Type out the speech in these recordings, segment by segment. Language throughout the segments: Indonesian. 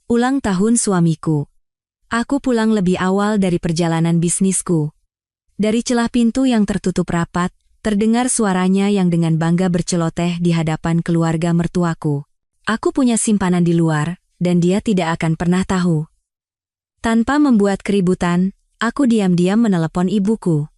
Ulang tahun suamiku. Aku pulang lebih awal dari perjalanan bisnisku. Dari celah pintu yang tertutup rapat, terdengar suaranya yang dengan bangga berceloteh di hadapan keluarga mertuaku. Aku punya simpanan di luar, dan dia tidak akan pernah tahu. Tanpa membuat keributan, aku diam-diam menelepon ibuku.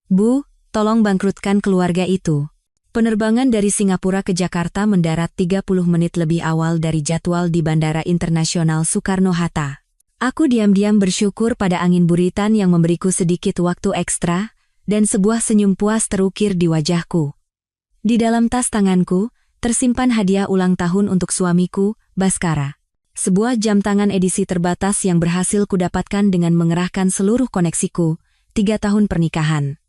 Bu, tolong bangkrutkan keluarga itu. Penerbangan dari Singapura ke Jakarta mendarat 30 menit lebih awal dari jadwal di Bandara Internasional Soekarno-Hatta. Aku diam-diam bersyukur pada angin buritan yang memberiku sedikit waktu ekstra, dan sebuah senyum puas terukir di wajahku. Di dalam tas tanganku, tersimpan hadiah ulang tahun untuk suamiku, Baskara. Sebuah jam tangan edisi terbatas yang berhasil kudapatkan dengan mengerahkan seluruh koneksiku, 3 tahun pernikahan.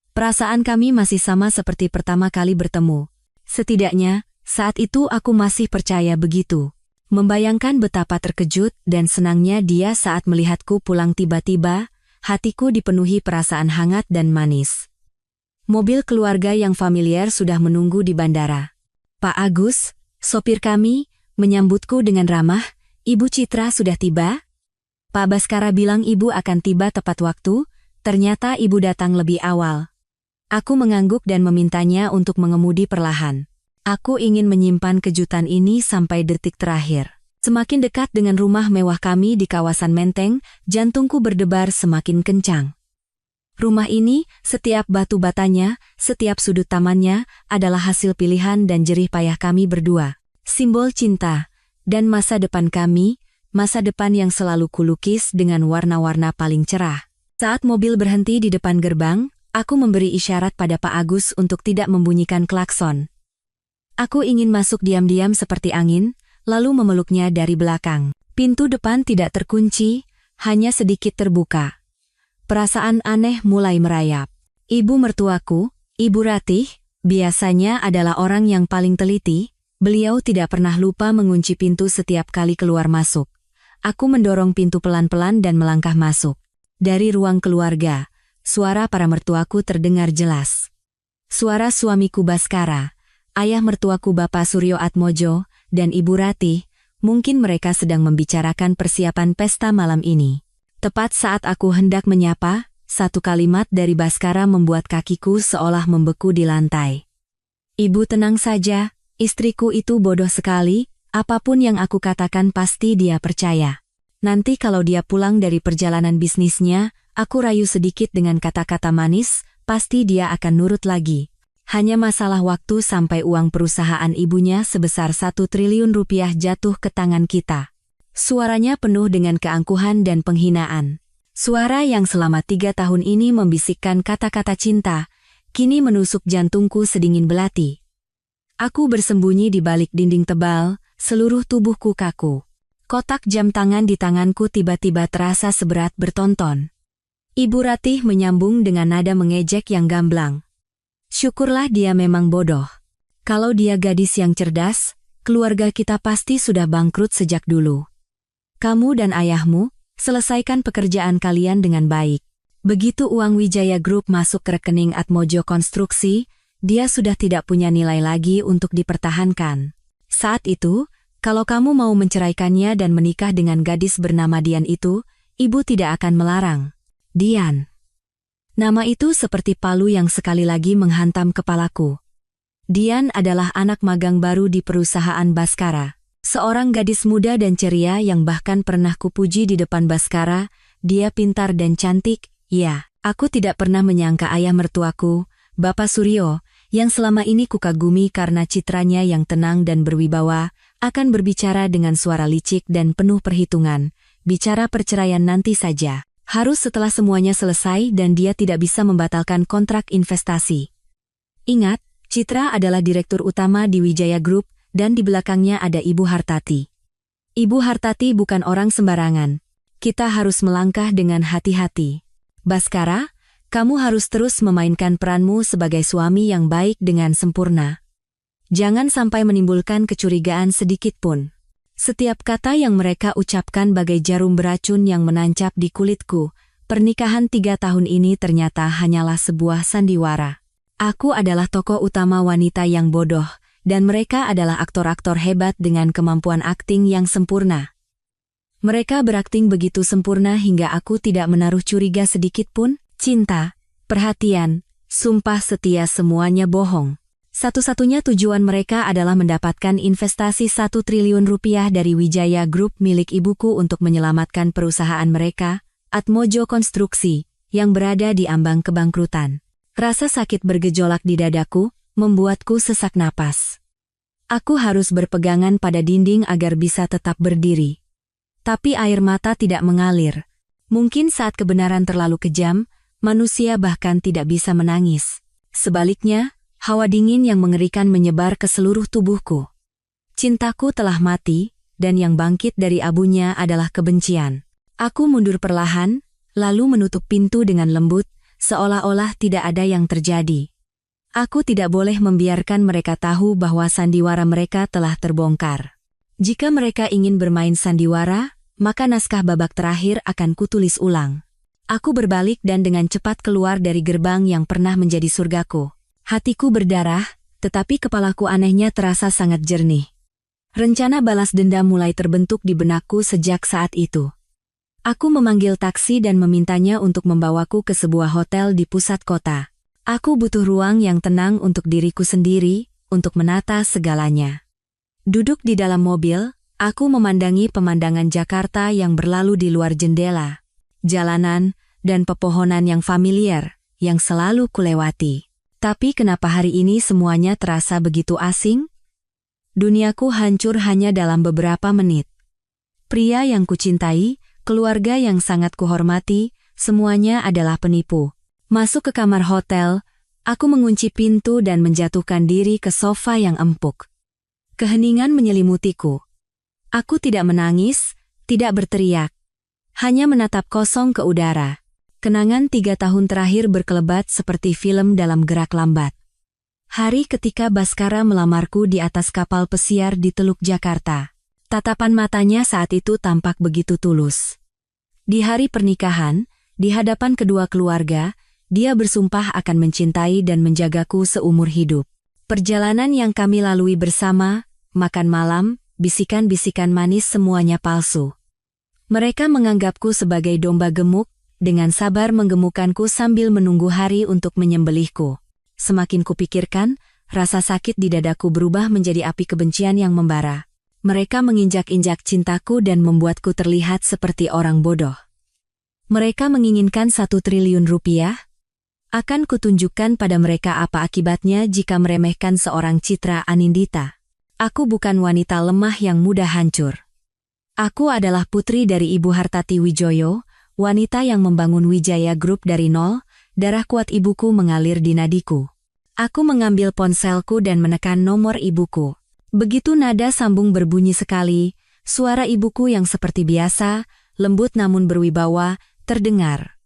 Perasaan kami masih sama seperti pertama kali bertemu. Setidaknya, saat itu aku masih percaya begitu. Membayangkan betapa terkejut dan senangnya dia saat melihatku pulang tiba-tiba, hatiku dipenuhi perasaan hangat dan manis. Mobil keluarga yang familiar sudah menunggu di bandara. Pak Agus, sopir kami, menyambutku dengan ramah. Ibu Citra sudah tiba? Pak Baskara bilang ibu akan tiba tepat waktu, ternyata ibu datang lebih awal. Aku mengangguk dan memintanya untuk mengemudi perlahan. Aku ingin menyimpan kejutan ini sampai detik terakhir. Semakin dekat dengan rumah mewah kami di kawasan Menteng, jantungku berdebar semakin kencang. Rumah ini, setiap batu batanya, setiap sudut tamannya, adalah hasil pilihan dan jerih payah kami berdua. Simbol cinta, dan masa depan kami, masa depan yang selalu kulukis dengan warna-warna paling cerah. Saat mobil berhenti di depan gerbang, aku memberi isyarat pada Pak Agus untuk tidak membunyikan klakson. Aku ingin masuk diam-diam seperti angin, lalu memeluknya dari belakang. Pintu depan tidak terkunci, hanya sedikit terbuka. Perasaan aneh mulai merayap. Ibu mertuaku, Ibu Ratih, biasanya adalah orang yang paling teliti. Beliau tidak pernah lupa mengunci pintu setiap kali keluar masuk. Aku mendorong pintu pelan-pelan dan melangkah masuk. Dari ruang keluarga, suara para mertuaku terdengar jelas. Suara suamiku Baskara, ayah mertuaku Bapak Suryo Atmojo, dan Ibu Ratih, mungkin mereka sedang membicarakan persiapan pesta malam ini. Tepat saat aku hendak menyapa, satu kalimat dari Baskara membuat kakiku seolah membeku di lantai. Ibu tenang saja, istriku itu bodoh sekali, apapun yang aku katakan pasti dia percaya. Nanti kalau dia pulang dari perjalanan bisnisnya, aku rayu sedikit dengan kata-kata manis, pasti dia akan nurut lagi. Hanya masalah waktu sampai uang perusahaan ibunya sebesar 1 triliun rupiah jatuh ke tangan kita. Suaranya penuh dengan keangkuhan dan penghinaan. Suara yang selama 3 tahun ini membisikkan kata-kata cinta, kini menusuk jantungku sedingin belati. Aku bersembunyi di balik dinding tebal, seluruh tubuhku kaku. Kotak jam tangan di tanganku tiba-tiba terasa seberat bertonton. Ibu Ratih menyambung dengan nada mengejek yang gamblang. Syukurlah dia memang bodoh. Kalau dia gadis yang cerdas, keluarga kita pasti sudah bangkrut sejak dulu. Kamu dan ayahmu, selesaikan pekerjaan kalian dengan baik. Begitu uang Wijaya Group masuk ke rekening Atmojo Konstruksi, dia sudah tidak punya nilai lagi untuk dipertahankan. Saat itu, kalau kamu mau menceraikannya dan menikah dengan gadis bernama Dian itu, ibu tidak akan melarang. Dian. Nama itu seperti palu yang sekali lagi menghantam kepalaku. Dian adalah anak magang baru di perusahaan Baskara. Seorang gadis muda dan ceria yang bahkan pernah kupuji di depan Baskara, dia pintar dan cantik, ya. Aku tidak pernah menyangka ayah mertuaku, Bapak Suryo, yang selama ini kukagumi karena citranya yang tenang dan berwibawa, akan berbicara dengan suara licik dan penuh perhitungan, bicara perceraian nanti saja. Harus setelah semuanya selesai dan dia tidak bisa membatalkan kontrak investasi. Ingat, Citra adalah direktur utama di Wijaya Group, dan di belakangnya ada Ibu Hartati. Ibu Hartati bukan orang sembarangan. Kita harus melangkah dengan hati-hati. Baskara, kamu harus terus memainkan peranmu sebagai suami yang baik dengan sempurna. Jangan sampai menimbulkan kecurigaan sedikit pun. Setiap kata yang mereka ucapkan bagai jarum beracun yang menancap di kulitku. Pernikahan 3 tahun ini ternyata hanyalah sebuah sandiwara. Aku adalah tokoh utama wanita yang bodoh, dan mereka adalah aktor-aktor hebat dengan kemampuan akting yang sempurna. Mereka berakting begitu sempurna hingga aku tidak menaruh curiga sedikit pun. Cinta, perhatian, sumpah setia semuanya bohong. Satu-satunya tujuan mereka adalah mendapatkan investasi 1 triliun rupiah dari Wijaya Group milik ibuku untuk menyelamatkan perusahaan mereka, Atmojo Konstruksi, yang berada di ambang kebangkrutan. Rasa sakit bergejolak di dadaku, membuatku sesak napas. Aku harus berpegangan pada dinding agar bisa tetap berdiri. Tapi air mata tidak mengalir. Mungkin saat kebenaran terlalu kejam, manusia bahkan tidak bisa menangis. Sebaliknya, hawa dingin yang mengerikan menyebar ke seluruh tubuhku. Cintaku telah mati, dan yang bangkit dari abunya adalah kebencian. Aku mundur perlahan, lalu menutup pintu dengan lembut, seolah-olah tidak ada yang terjadi. Aku tidak boleh membiarkan mereka tahu bahwa sandiwara mereka telah terbongkar. Jika mereka ingin bermain sandiwara, maka naskah babak terakhir akan kutulis ulang. Aku berbalik dan dengan cepat keluar dari gerbang yang pernah menjadi surgaku. Hatiku berdarah, tetapi kepalaku anehnya terasa sangat jernih. Rencana balas dendam mulai terbentuk di benakku sejak saat itu. Aku memanggil taksi dan memintanya untuk membawaku ke sebuah hotel di pusat kota. Aku butuh ruang yang tenang untuk diriku sendiri, untuk menata segalanya. Duduk di dalam mobil, aku memandangi pemandangan Jakarta yang berlalu di luar jendela, jalanan, dan pepohonan yang familiar, yang selalu kulewati. Tapi kenapa hari ini semuanya terasa begitu asing? Duniaku hancur hanya dalam beberapa menit. Pria yang kucintai, keluarga yang sangat kuhormati, semuanya adalah penipu. Masuk ke kamar hotel, aku mengunci pintu dan menjatuhkan diri ke sofa yang empuk. Keheningan menyelimutiku. Aku tidak menangis, tidak berteriak. Hanya menatap kosong ke udara. Kenangan 3 tahun terakhir berkelebat seperti film dalam gerak lambat. Hari ketika Baskara melamarku di atas kapal pesiar di Teluk Jakarta. Tatapan matanya saat itu tampak begitu tulus. Di hari pernikahan, di hadapan kedua keluarga, dia bersumpah akan mencintai dan menjagaku seumur hidup. Perjalanan yang kami lalui bersama, makan malam, bisikan-bisikan manis semuanya palsu. Mereka menganggapku sebagai domba gemuk, dengan sabar menggemukkanku sambil menunggu hari untuk menyembelihku. Semakin kupikirkan, rasa sakit di dadaku berubah menjadi api kebencian yang membara. Mereka menginjak-injak cintaku dan membuatku terlihat seperti orang bodoh. Mereka menginginkan 1 triliun rupiah. Akan kutunjukkan pada mereka apa akibatnya jika meremehkan seorang Citra Anindita. Aku bukan wanita lemah yang mudah hancur. Aku adalah putri dari Ibu Hartati Wijoyo, wanita yang membangun Wijaya Group dari nol. Darah kuat ibuku mengalir di nadiku. Aku mengambil ponselku dan menekan nomor ibuku. Begitu nada sambung berbunyi sekali, suara ibuku yang seperti biasa, lembut namun berwibawa, terdengar.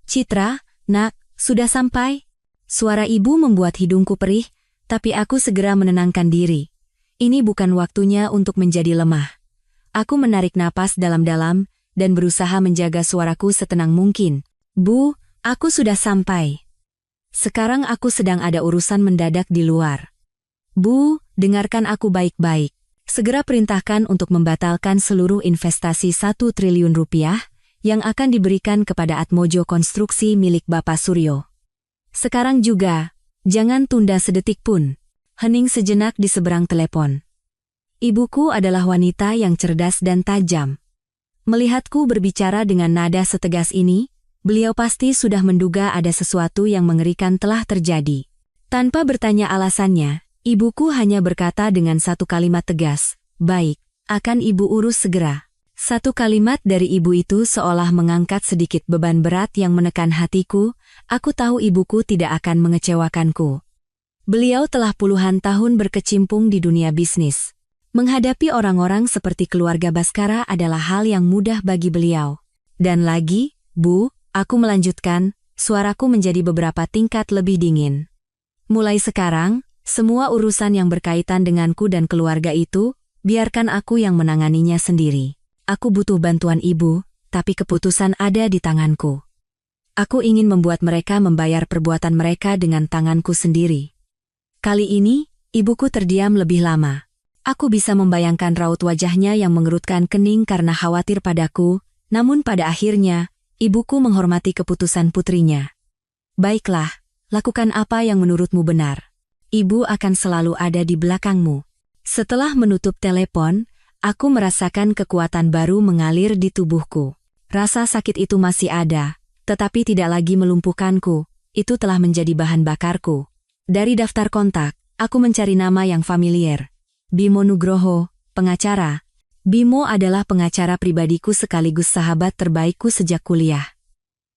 "Citra, nak, sudah sampai?" Suara ibu membuat hidungku perih, tapi aku segera menenangkan diri. Ini bukan waktunya untuk menjadi lemah. Aku menarik napas dalam-dalam dan berusaha menjaga suaraku setenang mungkin. "Bu, aku sudah sampai. Sekarang aku sedang ada urusan mendadak di luar." "Bu, dengarkan aku baik-baik. Segera perintahkan untuk membatalkan seluruh investasi 1 triliun rupiah yang akan diberikan kepada Atmojo Konstruksi milik Bapak Suryo. Sekarang juga, jangan tunda sedetik pun." Hening sejenak di seberang telepon. Ibuku adalah wanita yang cerdas dan tajam. Melihatku berbicara dengan nada setegas ini, beliau pasti sudah menduga ada sesuatu yang mengerikan telah terjadi. Tanpa bertanya alasannya, ibuku hanya berkata dengan satu kalimat tegas, "Baik, akan ibu urus segera." Satu kalimat dari ibu itu seolah mengangkat sedikit beban berat yang menekan hatiku. Aku tahu ibuku tidak akan mengecewakanku. Beliau telah puluhan tahun berkecimpung di dunia bisnis. Menghadapi orang-orang seperti keluarga Baskara adalah hal yang mudah bagi beliau. Dan lagi, "Bu," aku melanjutkan, suaraku menjadi beberapa tingkat lebih dingin. "Mulai sekarang, semua urusan yang berkaitan denganku dan keluarga itu, biarkan aku yang menanganinya sendiri. Aku butuh bantuan ibu, tapi keputusan ada di tanganku. Aku ingin membuat mereka membayar perbuatan mereka dengan tanganku sendiri." Kali ini, ibuku terdiam lebih lama. Aku bisa membayangkan raut wajahnya yang mengerutkan kening karena khawatir padaku, namun pada akhirnya, ibuku menghormati keputusan putrinya. Baiklah, lakukan apa yang menurutmu benar. Ibu akan selalu ada di belakangmu. Setelah menutup telepon, aku merasakan kekuatan baru mengalir di tubuhku. Rasa sakit itu masih ada, tetapi tidak lagi melumpuhkanku. Itu telah menjadi bahan bakarku. Dari daftar kontak, aku mencari nama yang familiar. Bimo Nugroho, pengacara. Bimo adalah pengacara pribadiku sekaligus sahabat terbaikku sejak kuliah.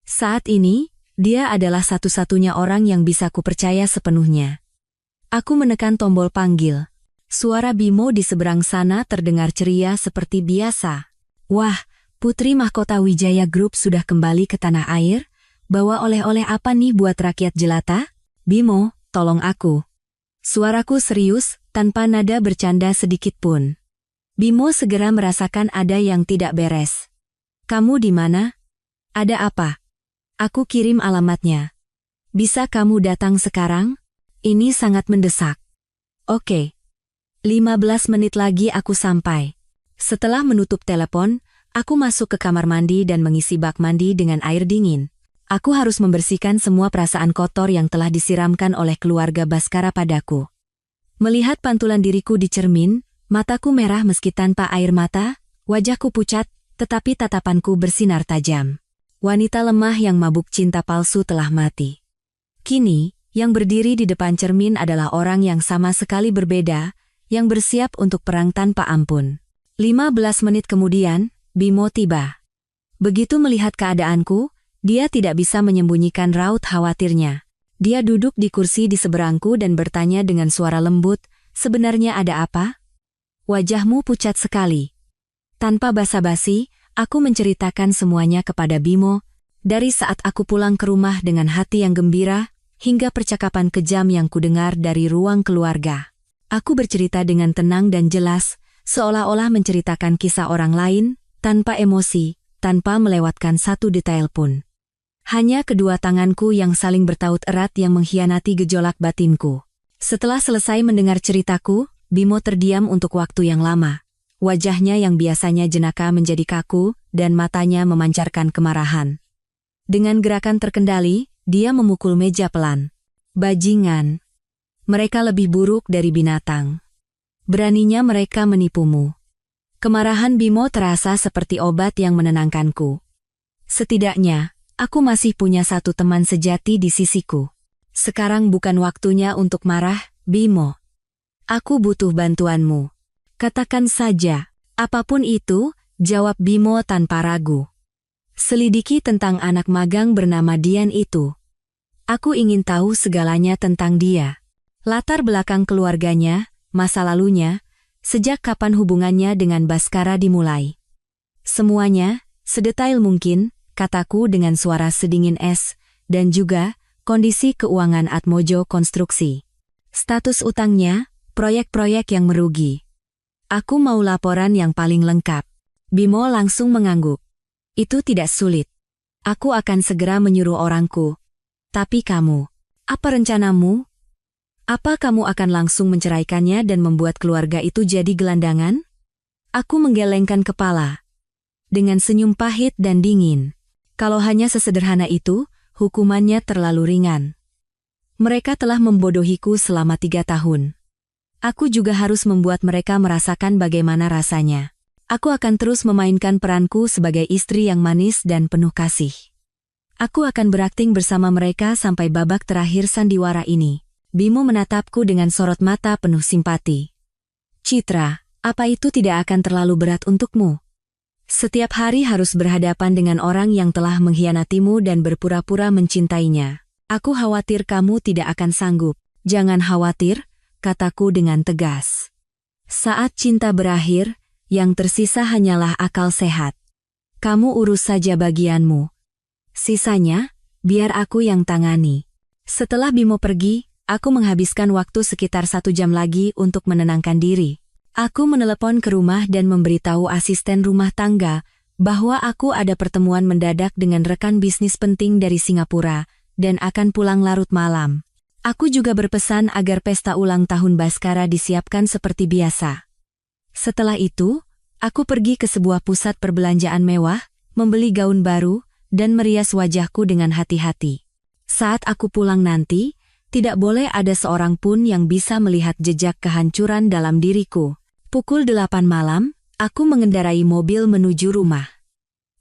Saat ini, dia adalah satu-satunya orang yang bisa kupercaya sepenuhnya. Aku menekan tombol panggil. Suara Bimo di seberang sana terdengar ceria seperti biasa. Wah, Putri Mahkota Wijaya Group sudah kembali ke tanah air? Bawa oleh-oleh apa nih buat rakyat jelata? Bimo, tolong aku. Suaraku serius, tanpa nada bercanda sedikit pun. Bimo segera merasakan ada yang tidak beres. Kamu di mana? Ada apa? Aku kirim alamatnya. Bisa kamu datang sekarang? Ini sangat mendesak. Oke. 15 menit lagi aku sampai. Setelah menutup telepon, aku masuk ke kamar mandi dan mengisi bak mandi dengan air dingin. Aku harus membersihkan semua perasaan kotor yang telah disiramkan oleh keluarga Baskara padaku. Melihat pantulan diriku di cermin, mataku merah meski tanpa air mata, wajahku pucat, tetapi tatapanku bersinar tajam. Wanita lemah yang mabuk cinta palsu telah mati. Kini, yang berdiri di depan cermin adalah orang yang sama sekali berbeda, yang bersiap untuk perang tanpa ampun. 15 menit kemudian, Bimo tiba. Begitu melihat keadaanku, dia tidak bisa menyembunyikan raut khawatirnya. Dia duduk di kursi di seberangku dan bertanya dengan suara lembut, sebenarnya ada apa? Wajahmu pucat sekali. Tanpa basa-basi, aku menceritakan semuanya kepada Bimo, dari saat aku pulang ke rumah dengan hati yang gembira, hingga percakapan kejam yang kudengar dari ruang keluarga. Aku bercerita dengan tenang dan jelas, seolah-olah menceritakan kisah orang lain, tanpa emosi, tanpa melewatkan satu detail pun. Hanya kedua tanganku yang saling bertaut erat yang mengkhianati gejolak batinku. Setelah selesai mendengar ceritaku, Bimo terdiam untuk waktu yang lama. Wajahnya yang biasanya jenaka menjadi kaku, dan matanya memancarkan kemarahan. Dengan gerakan terkendali, dia memukul meja pelan. Bajingan. Mereka lebih buruk dari binatang. Beraninya mereka menipumu. Kemarahan Bimo terasa seperti obat yang menenangkanku. Setidaknya, aku masih punya satu teman sejati di sisiku. Sekarang bukan waktunya untuk marah, Bimo. Aku butuh bantuanmu. Katakan saja, apapun itu, jawab Bimo tanpa ragu. Selidiki tentang anak magang bernama Dian itu. Aku ingin tahu segalanya tentang dia. Latar belakang keluarganya, masa lalunya, sejak kapan hubungannya dengan Baskara dimulai. Semuanya, sedetail mungkin, kataku dengan suara sedingin es, dan juga kondisi keuangan Atmojo Konstruksi. Status utangnya, proyek-proyek yang merugi. Aku mau laporan yang paling lengkap. Bimo langsung mengangguk. Itu tidak sulit. Aku akan segera menyuruh orangku. Tapi kamu, apa rencanamu? Apa kamu akan langsung menceraikannya dan membuat keluarga itu jadi gelandangan? Aku menggelengkan kepala. Dengan senyum pahit dan dingin. Kalau hanya sesederhana itu, hukumannya terlalu ringan. Mereka telah membodohiku selama 3 tahun. Aku juga harus membuat mereka merasakan bagaimana rasanya. Aku akan terus memainkan peranku sebagai istri yang manis dan penuh kasih. Aku akan berakting bersama mereka sampai babak terakhir sandiwara ini. Bimo menatapku dengan sorot mata penuh simpati. Citra, apa itu tidak akan terlalu berat untukmu? Setiap hari harus berhadapan dengan orang yang telah mengkhianatimu dan berpura-pura mencintainya. Aku khawatir kamu tidak akan sanggup. Jangan khawatir, kataku dengan tegas. Saat cinta berakhir, yang tersisa hanyalah akal sehat. Kamu urus saja bagianmu. Sisanya, biar aku yang tangani. Setelah Bimo pergi, aku menghabiskan waktu sekitar 1 jam lagi untuk menenangkan diri. Aku menelepon ke rumah dan memberitahu asisten rumah tangga bahwa aku ada pertemuan mendadak dengan rekan bisnis penting dari Singapura dan akan pulang larut malam. Aku juga berpesan agar pesta ulang tahun Baskara disiapkan seperti biasa. Setelah itu, aku pergi ke sebuah pusat perbelanjaan mewah, membeli gaun baru, dan merias wajahku dengan hati-hati. Saat aku pulang nanti, tidak boleh ada seorang pun yang bisa melihat jejak kehancuran dalam diriku. Pukul 8 malam, aku mengendarai mobil menuju rumah.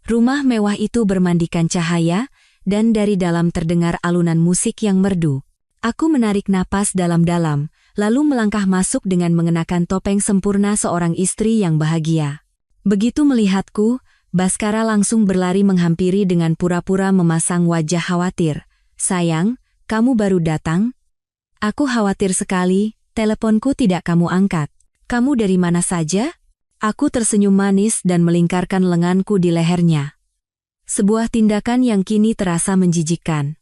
Rumah mewah itu bermandikan cahaya, dan dari dalam terdengar alunan musik yang merdu. Aku menarik napas dalam-dalam, lalu melangkah masuk dengan mengenakan topeng sempurna seorang istri yang bahagia. Begitu melihatku, Baskara langsung berlari menghampiri dengan pura-pura memasang wajah khawatir. "Sayang, kamu baru datang?" "Aku khawatir sekali, teleponku tidak kamu angkat." "Kamu dari mana saja?" Aku tersenyum manis dan melingkarkan lenganku di lehernya. Sebuah tindakan yang kini terasa menjijikkan.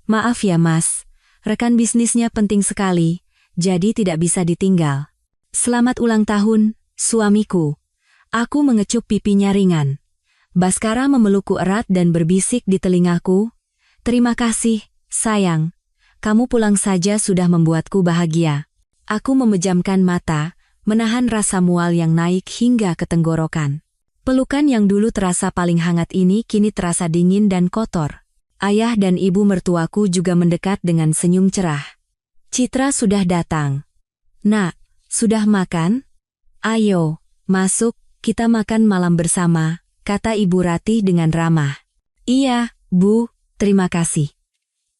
"Maaf ya Mas, rekan bisnisnya penting sekali, jadi tidak bisa ditinggal." "Selamat ulang tahun, suamiku." Aku mengecup pipinya ringan. Baskara memelukku erat dan berbisik di telingaku, "Terima kasih, sayang. Kamu pulang saja sudah membuatku bahagia." Aku memejamkan mata, menahan rasa mual yang naik hingga ke tenggorokan. Pelukan yang dulu terasa paling hangat ini kini terasa dingin dan kotor. Ayah dan ibu mertuaku juga mendekat dengan senyum cerah. "Citra sudah datang." "Nak, sudah makan? Ayo, masuk, kita makan malam bersama," kata Ibu Ratih dengan ramah. "Iya, Bu, terima kasih."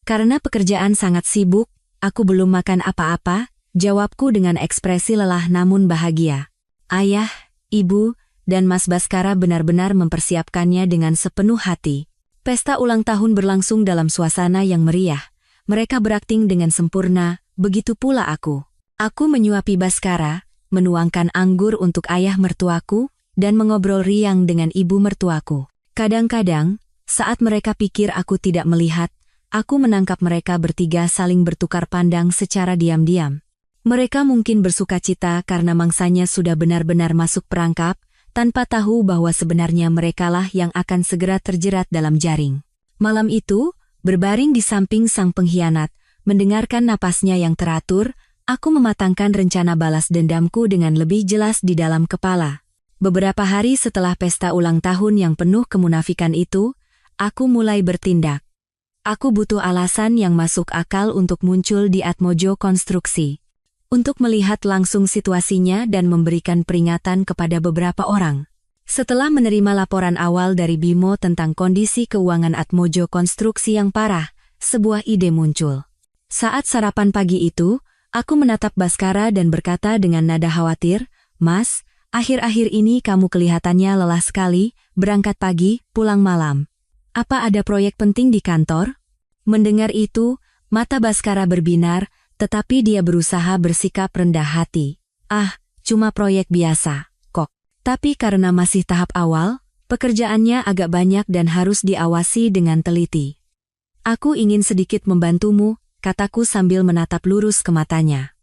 Karena pekerjaan sangat sibuk, aku belum makan apa-apa, jawabku dengan ekspresi lelah namun bahagia. Ayah, Ibu, dan Mas Baskara benar-benar mempersiapkannya dengan sepenuh hati. Pesta ulang tahun berlangsung dalam suasana yang meriah. Mereka berakting dengan sempurna, begitu pula aku. Aku menyuapi Baskara, menuangkan anggur untuk ayah mertuaku, dan mengobrol riang dengan ibu mertuaku. Kadang-kadang, saat mereka pikir aku tidak melihat, aku menangkap mereka bertiga saling bertukar pandang secara diam-diam. Mereka mungkin bersukacita karena mangsanya sudah benar-benar masuk perangkap, tanpa tahu bahwa sebenarnya merekalah yang akan segera terjerat dalam jaring. Malam itu, berbaring di samping sang pengkhianat, mendengarkan napasnya yang teratur, aku mematangkan rencana balas dendamku dengan lebih jelas di dalam kepala. Beberapa hari setelah pesta ulang tahun yang penuh kemunafikan itu, aku mulai bertindak. Aku butuh alasan yang masuk akal untuk muncul di Atmojo Konstruksi. Untuk melihat langsung situasinya dan memberikan peringatan kepada beberapa orang. Setelah menerima laporan awal dari Bimo tentang kondisi keuangan Atmojo Konstruksi yang parah, sebuah ide muncul. Saat sarapan pagi itu, aku menatap Baskara dan berkata dengan nada khawatir, "Mas, akhir-akhir ini kamu kelihatannya lelah sekali, berangkat pagi, pulang malam. Apa ada proyek penting di kantor?" Mendengar itu, mata Baskara berbinar, tetapi dia berusaha bersikap rendah hati. "Ah, cuma proyek biasa, kok." Tapi karena masih tahap awal, pekerjaannya agak banyak dan harus diawasi dengan teliti. "Aku ingin sedikit membantumu," kataku sambil menatap lurus ke matanya.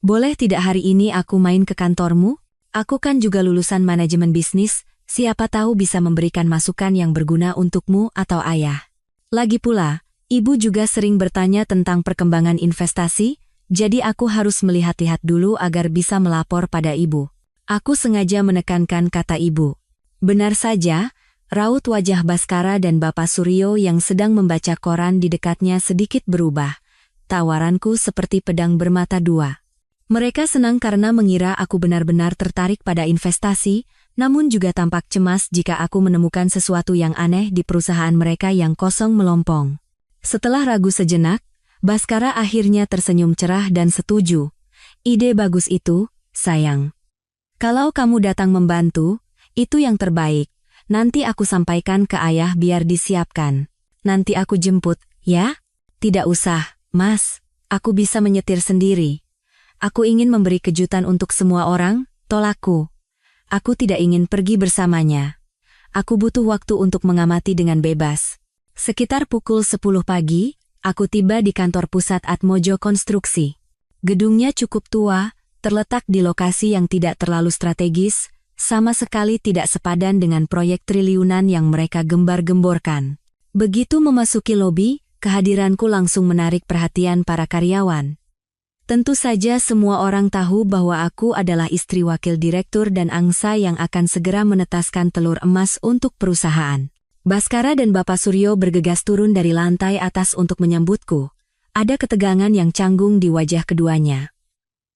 "Boleh tidak hari ini aku main ke kantormu? Aku kan juga lulusan manajemen bisnis, siapa tahu bisa memberikan masukan yang berguna untukmu atau ayah. Lagi pula, ibu juga sering bertanya tentang perkembangan investasi, jadi aku harus melihat-lihat dulu agar bisa melapor pada ibu." Aku sengaja menekankan kata ibu. Benar saja, raut wajah Baskara dan Bapak Suryo yang sedang membaca koran di dekatnya sedikit berubah. Tawaranku seperti pedang bermata dua. Mereka senang karena mengira aku benar-benar tertarik pada investasi, namun juga tampak cemas jika aku menemukan sesuatu yang aneh di perusahaan mereka yang kosong melompong. Setelah ragu sejenak, Baskara akhirnya tersenyum cerah dan setuju. "Ide bagus itu, sayang. Kalau kamu datang membantu, itu yang terbaik. Nanti aku sampaikan ke ayah biar disiapkan. Nanti aku jemput, ya?" "Tidak usah, Mas. Aku bisa menyetir sendiri. Aku ingin memberi kejutan untuk semua orang, tolakku. Aku tidak ingin pergi bersamanya. Aku butuh waktu untuk mengamati dengan bebas." Sekitar pukul 10 pagi, aku tiba di kantor pusat Atmojo Konstruksi. Gedungnya cukup tua, terletak di lokasi yang tidak terlalu strategis, sama sekali tidak sepadan dengan proyek triliunan yang mereka gembar-gemborkan. Begitu memasuki lobi, kehadiranku langsung menarik perhatian para karyawan. Tentu saja semua orang tahu bahwa aku adalah istri wakil direktur dan angsa yang akan segera menetaskan telur emas untuk perusahaan. Baskara dan Bapak Suryo bergegas turun dari lantai atas untuk menyambutku. Ada ketegangan yang canggung di wajah keduanya.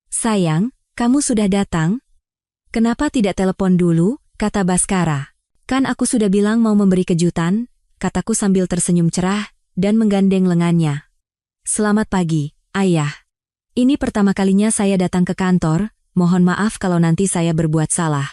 "Sayang, kamu sudah datang? Kenapa tidak telepon dulu?" kata Baskara. "Kan aku sudah bilang mau memberi kejutan," kataku sambil tersenyum cerah dan menggandeng lengannya. "Selamat pagi, Ayah. Ini pertama kalinya saya datang ke kantor, mohon maaf kalau nanti saya berbuat salah."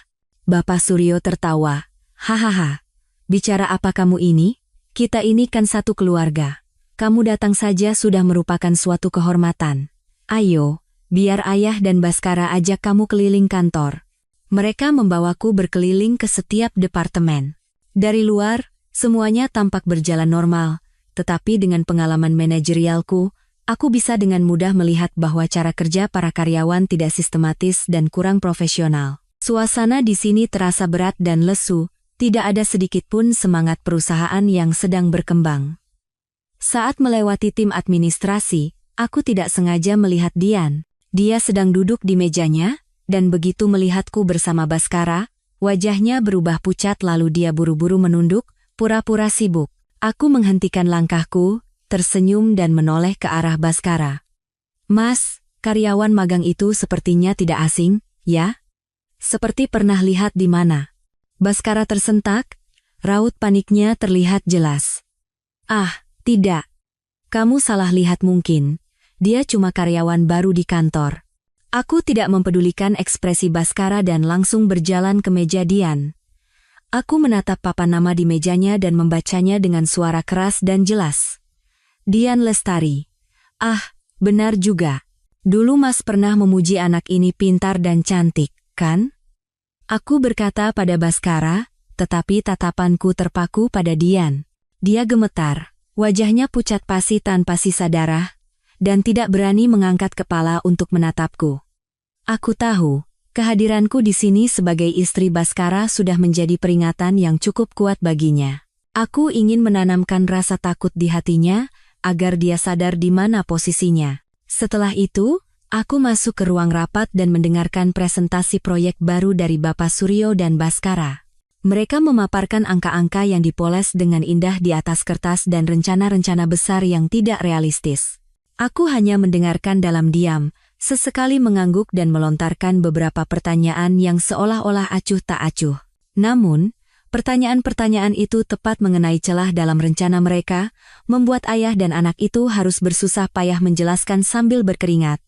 Bapak Suryo tertawa. "Hahaha. Bicara apa kamu ini? Kita ini kan satu keluarga. Kamu datang saja sudah merupakan suatu kehormatan. Ayo, biar Ayah dan Baskara ajak kamu keliling kantor." Mereka membawaku berkeliling ke setiap departemen. Dari luar, semuanya tampak berjalan normal, tetapi dengan pengalaman manajerialku, aku bisa dengan mudah melihat bahwa cara kerja para karyawan tidak sistematis dan kurang profesional. Suasana di sini terasa berat dan lesu, tidak ada sedikit pun semangat perusahaan yang sedang berkembang. Saat melewati tim administrasi, aku tidak sengaja melihat Dian. Dia sedang duduk di mejanya, dan begitu melihatku bersama Baskara, wajahnya berubah pucat lalu dia buru-buru menunduk, pura-pura sibuk. Aku menghentikan langkahku, tersenyum dan menoleh ke arah Baskara. "Mas, karyawan magang itu sepertinya tidak asing, ya? Seperti pernah lihat di mana?" Baskara tersentak, raut paniknya terlihat jelas. "Ah, tidak. Kamu salah lihat mungkin. Dia cuma karyawan baru di kantor." Aku tidak mempedulikan ekspresi Baskara dan langsung berjalan ke meja Dian. Aku menatap papan nama di mejanya dan membacanya dengan suara keras dan jelas. "Dian Lestari." "Ah, benar juga. Dulu Mas pernah memuji anak ini pintar dan cantik, kan?" Aku berkata pada Baskara, tetapi tatapanku terpaku pada Dian. Dia gemetar, wajahnya pucat pasi tanpa sisa darah, dan tidak berani mengangkat kepala untuk menatapku. Aku tahu, kehadiranku di sini sebagai istri Baskara sudah menjadi peringatan yang cukup kuat baginya. Aku ingin menanamkan rasa takut di hatinya, agar dia sadar di mana posisinya. Setelah itu, aku masuk ke ruang rapat dan mendengarkan presentasi proyek baru dari Bapak Suryo dan Baskara. Mereka memaparkan angka-angka yang dipoles dengan indah di atas kertas dan rencana-rencana besar yang tidak realistis. Aku hanya mendengarkan dalam diam, sesekali mengangguk dan melontarkan beberapa pertanyaan yang seolah-olah acuh tak acuh. Namun, pertanyaan-pertanyaan itu tepat mengenai celah dalam rencana mereka, membuat ayah dan anak itu harus bersusah payah menjelaskan sambil berkeringat.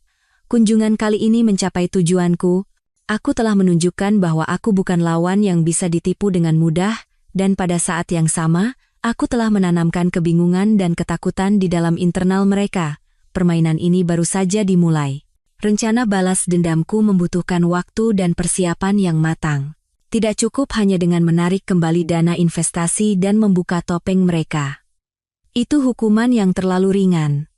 Kunjungan kali ini mencapai tujuanku. Aku telah menunjukkan bahwa aku bukan lawan yang bisa ditipu dengan mudah, dan pada saat yang sama, aku telah menanamkan kebingungan dan ketakutan di dalam internal mereka. Permainan ini baru saja dimulai. Rencana balas dendamku membutuhkan waktu dan persiapan yang matang. Tidak cukup hanya dengan menarik kembali dana investasi dan membuka topeng mereka. Itu hukuman yang terlalu ringan.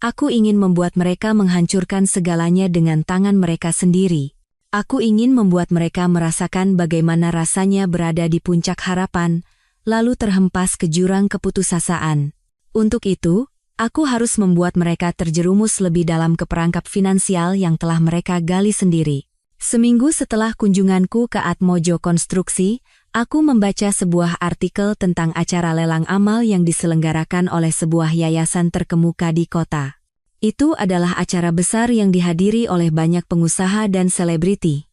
Aku ingin membuat mereka menghancurkan segalanya dengan tangan mereka sendiri. Aku ingin membuat mereka merasakan bagaimana rasanya berada di puncak harapan, lalu terhempas ke jurang keputusasaan. Untuk itu, aku harus membuat mereka terjerumus lebih dalam ke perangkap finansial yang telah mereka gali sendiri. Seminggu setelah kunjunganku ke Atmojo Konstruksi, aku membaca sebuah artikel tentang acara lelang amal yang diselenggarakan oleh sebuah yayasan terkemuka di kota. Itu adalah acara besar yang dihadiri oleh banyak pengusaha dan selebriti.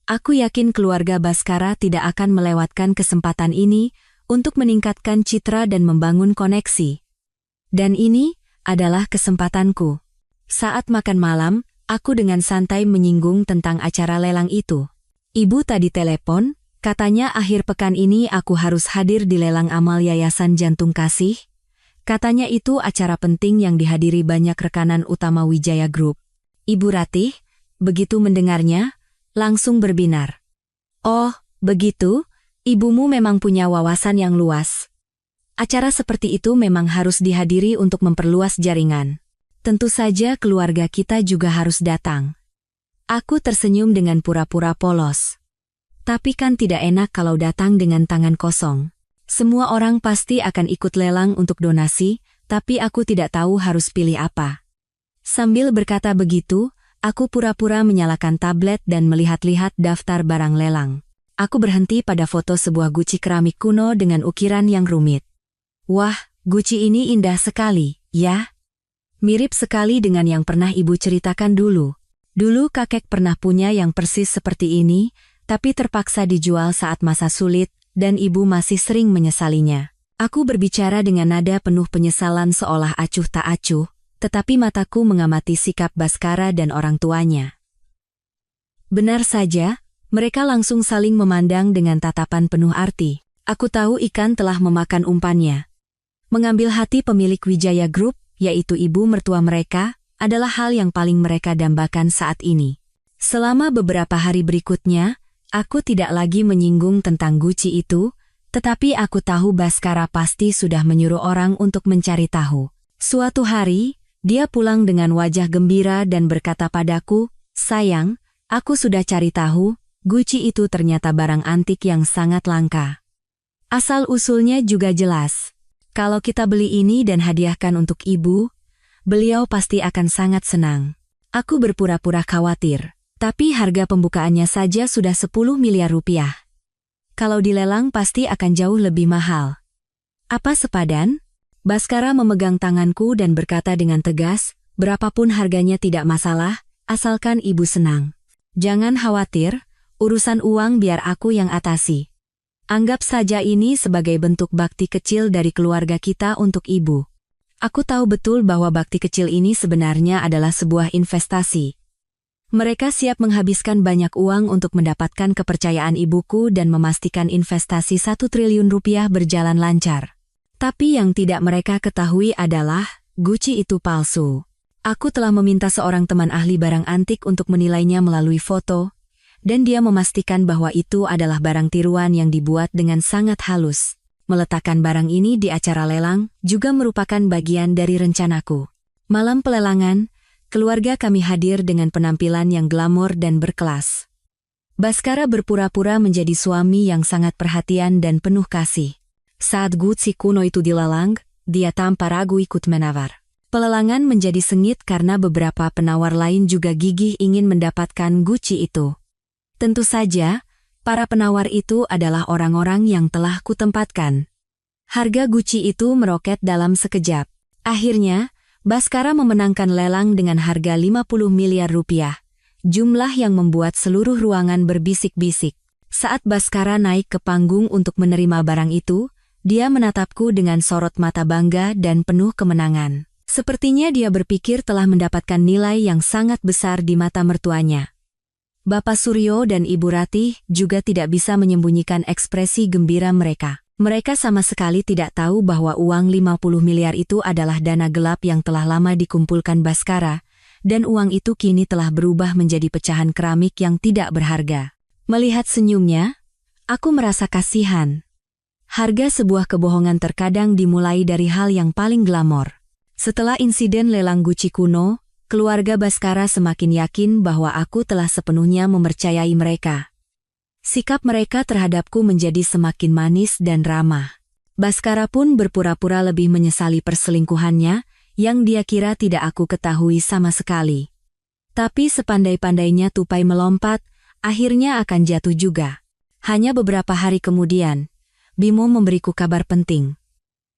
Aku yakin keluarga Baskara tidak akan melewatkan kesempatan ini untuk meningkatkan citra dan membangun koneksi. Dan ini adalah kesempatanku. Saat makan malam, aku dengan santai menyinggung tentang acara lelang itu. "Ibu tadi telepon, katanya akhir pekan ini aku harus hadir di lelang amal Yayasan Jantung Kasih. Katanya itu acara penting yang dihadiri banyak rekanan utama Wijaya Group." Ibu Ratih, begitu mendengarnya, langsung berbinar. "Oh, begitu? Ibumu memang punya wawasan yang luas. Acara seperti itu memang harus dihadiri untuk memperluas jaringan. Tentu saja keluarga kita juga harus datang." Aku tersenyum dengan pura-pura polos. Tapi kan tidak enak kalau datang dengan tangan kosong. Semua orang pasti akan ikut lelang untuk donasi, tapi aku tidak tahu harus pilih apa. Sambil berkata begitu, aku pura-pura menyalakan tablet dan melihat-lihat daftar barang lelang. Aku berhenti pada foto sebuah guci keramik kuno dengan ukiran yang rumit. Wah, guci ini indah sekali, ya? Mirip sekali dengan yang pernah ibu ceritakan dulu. Dulu kakek pernah punya yang persis seperti ini, tapi terpaksa dijual saat masa sulit, dan ibu masih sering menyesalinya. Aku berbicara dengan nada penuh penyesalan seolah acuh tak acuh, tetapi mataku mengamati sikap Baskara dan orang tuanya. Benar saja, mereka langsung saling memandang dengan tatapan penuh arti. Aku tahu ikan telah memakan umpannya. Mengambil hati pemilik Wijaya Group, yaitu ibu mertua mereka, adalah hal yang paling mereka dambakan saat ini. Selama beberapa hari berikutnya, aku tidak lagi menyinggung tentang guci itu, tetapi aku tahu Baskara pasti sudah menyuruh orang untuk mencari tahu. Suatu hari, dia pulang dengan wajah gembira dan berkata padaku, "Sayang, aku sudah cari tahu, guci itu ternyata barang antik yang sangat langka. Asal-usulnya juga jelas. Kalau kita beli ini dan hadiahkan untuk ibu, beliau pasti akan sangat senang." Aku berpura-pura khawatir, tapi harga pembukaannya saja sudah 10 miliar rupiah. Kalau dilelang pasti akan jauh lebih mahal. Apa sepadan? Baskara memegang tanganku dan berkata dengan tegas, "Berapapun harganya tidak masalah, asalkan ibu senang. Jangan khawatir, urusan uang biar aku yang atasi. Anggap saja ini sebagai bentuk bakti kecil dari keluarga kita untuk ibu." Aku tahu betul bahwa bakti kecil ini sebenarnya adalah sebuah investasi. Mereka siap menghabiskan banyak uang untuk mendapatkan kepercayaan ibuku dan memastikan investasi 1 triliun rupiah berjalan lancar. Tapi yang tidak mereka ketahui adalah, guci itu palsu. Aku telah meminta seorang teman ahli barang antik untuk menilainya melalui foto, dan dia memastikan bahwa itu adalah barang tiruan yang dibuat dengan sangat halus. Meletakkan barang ini di acara lelang juga merupakan bagian dari rencanaku. Malam pelelangan, keluarga kami hadir dengan penampilan yang glamor dan berkelas. Baskara berpura-pura menjadi suami yang sangat perhatian dan penuh kasih. Saat guci kuno itu dilelang, dia tanpa ragu ikut menawar. Pelelangan menjadi sengit karena beberapa penawar lain juga gigih ingin mendapatkan guci itu. Tentu saja, para penawar itu adalah orang-orang yang telah kutempatkan. Harga guci itu meroket dalam sekejap. Akhirnya, Baskara memenangkan lelang dengan harga 50 miliar rupiah, jumlah yang membuat seluruh ruangan berbisik-bisik. Saat Baskara naik ke panggung untuk menerima barang itu, dia menatapku dengan sorot mata bangga dan penuh kemenangan. Sepertinya dia berpikir telah mendapatkan nilai yang sangat besar di mata mertuanya. Bapak Suryo dan Ibu Ratih juga tidak bisa menyembunyikan ekspresi gembira mereka. Mereka sama sekali tidak tahu bahwa uang 50 miliar itu adalah dana gelap yang telah lama dikumpulkan Baskara, dan uang itu kini telah berubah menjadi pecahan keramik yang tidak berharga. Melihat senyumnya, aku merasa kasihan. Harga sebuah kebohongan terkadang dimulai dari hal yang paling glamor. Setelah insiden lelang guci kuno, keluarga Baskara semakin yakin bahwa aku telah sepenuhnya mempercayai mereka. Sikap mereka terhadapku menjadi semakin manis dan ramah. Baskara pun berpura-pura lebih menyesali perselingkuhannya, yang dia kira tidak aku ketahui sama sekali. Tapi sepandai-pandainya tupai melompat, akhirnya akan jatuh juga. Hanya beberapa hari kemudian, Bimo memberiku kabar penting.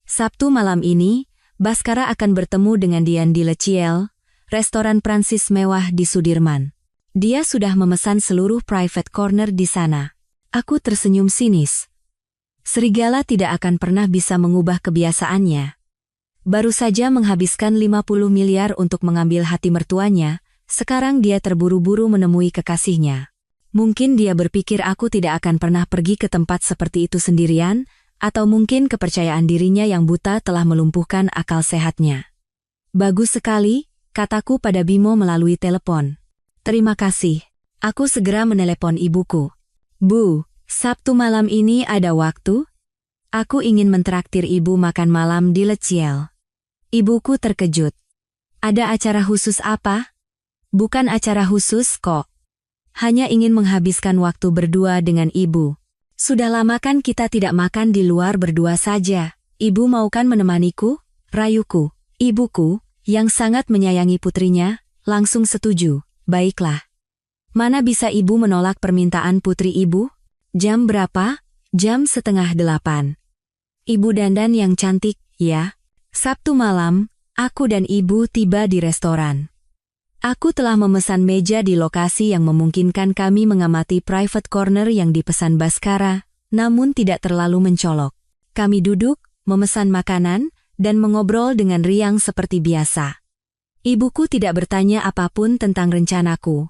Sabtu malam ini, Baskara akan bertemu dengan Dian di Le Ciel, restoran Prancis mewah di Sudirman. Dia sudah memesan seluruh private corner di sana. Aku tersenyum sinis. Serigala tidak akan pernah bisa mengubah kebiasaannya. Baru saja menghabiskan 50 miliar untuk mengambil hati mertuanya, sekarang dia terburu-buru menemui kekasihnya. Mungkin dia berpikir aku tidak akan pernah pergi ke tempat seperti itu sendirian, atau mungkin kepercayaan dirinya yang buta telah melumpuhkan akal sehatnya. Bagus sekali, kataku pada Bimo melalui telepon. Terima kasih. Aku segera menelepon ibuku. Bu, Sabtu malam ini ada waktu? Aku ingin mentraktir ibu makan malam di Le Ciel. Ibuku terkejut. Ada acara khusus apa? Bukan acara khusus kok. Hanya ingin menghabiskan waktu berdua dengan ibu. Sudah lama kan kita tidak makan di luar berdua saja. Ibu mau kan menemaniku? Rayuku. Ibuku, yang sangat menyayangi putrinya, langsung setuju. Baiklah. Mana bisa ibu menolak permintaan putri ibu? Jam berapa? Jam 7:30. Ibu dandan yang cantik, ya. Sabtu malam, aku dan ibu tiba di restoran. Aku telah memesan meja di lokasi yang memungkinkan kami mengamati private corner yang dipesan Baskara, namun tidak terlalu mencolok. Kami duduk, memesan makanan, dan mengobrol dengan riang seperti biasa. Ibuku tidak bertanya apapun tentang rencanaku.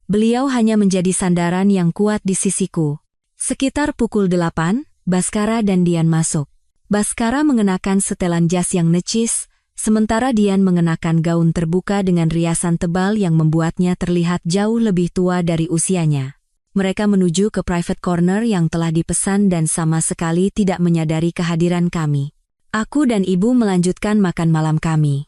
Beliau hanya menjadi sandaran yang kuat di sisiku. Sekitar pukul 8, Baskara dan Dian masuk. Baskara mengenakan setelan jas yang necis, sementara Dian mengenakan gaun terbuka dengan riasan tebal yang membuatnya terlihat jauh lebih tua dari usianya. Mereka menuju ke private corner yang telah dipesan dan sama sekali tidak menyadari kehadiran kami. Aku dan ibu melanjutkan makan malam kami.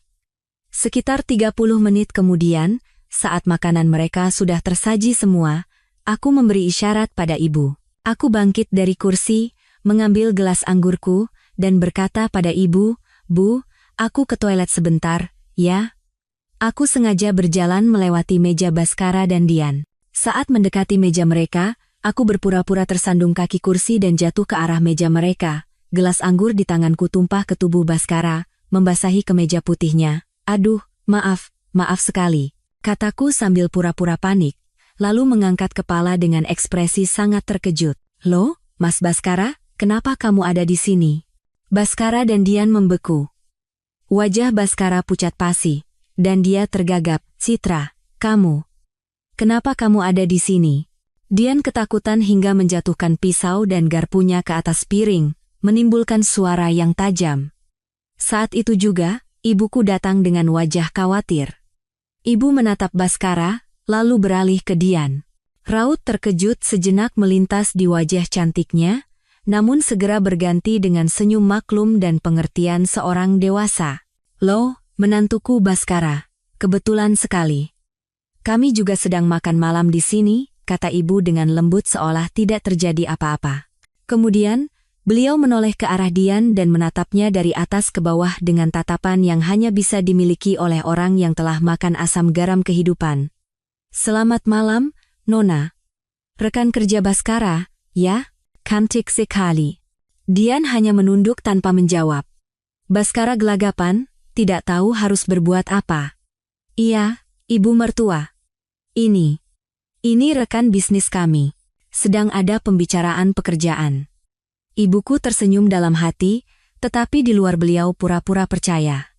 Sekitar 30 menit kemudian, saat makanan mereka sudah tersaji semua, aku memberi isyarat pada ibu. Aku bangkit dari kursi, mengambil gelas anggurku, dan berkata pada ibu, "Bu, aku ke toilet sebentar, ya?" Aku sengaja berjalan melewati meja Baskara dan Dian. Saat mendekati meja mereka, aku berpura-pura tersandung kaki kursi dan jatuh ke arah meja mereka. Gelas anggur di tanganku tumpah ke tubuh Baskara, membasahi kemeja putihnya. "Aduh, maaf sekali," kataku sambil pura-pura panik, lalu mengangkat kepala dengan ekspresi sangat terkejut. "Loh, Mas Baskara, kenapa kamu ada di sini?" Baskara dan Dian membeku. Wajah Baskara pucat pasi, dan dia tergagap. "Citra, kamu. Kenapa kamu ada di sini?" Dian ketakutan hingga menjatuhkan pisau dan garpunya ke atas piring, menimbulkan suara yang tajam. Saat itu juga, ibuku datang dengan wajah khawatir. Ibu menatap Baskara, lalu beralih ke Dian. Raut terkejut sejenak melintas di wajah cantiknya, namun segera berganti dengan senyum maklum dan pengertian seorang dewasa. "Loh, menantuku Baskara, kebetulan sekali. Kami juga sedang makan malam di sini," kata ibu dengan lembut seolah tidak terjadi apa-apa. Kemudian, beliau menoleh ke arah Dian dan menatapnya dari atas ke bawah dengan tatapan yang hanya bisa dimiliki oleh orang yang telah makan asam garam kehidupan. "Selamat malam, Nona. Rekan kerja Baskara, ya? Cantik sekali." Dian hanya menunduk tanpa menjawab. Baskara gelagapan, tidak tahu harus berbuat apa. "Iya, ibu mertua. Ini rekan bisnis kami. Sedang ada pembicaraan pekerjaan." Ibuku tersenyum dalam hati, tetapi di luar beliau pura-pura percaya.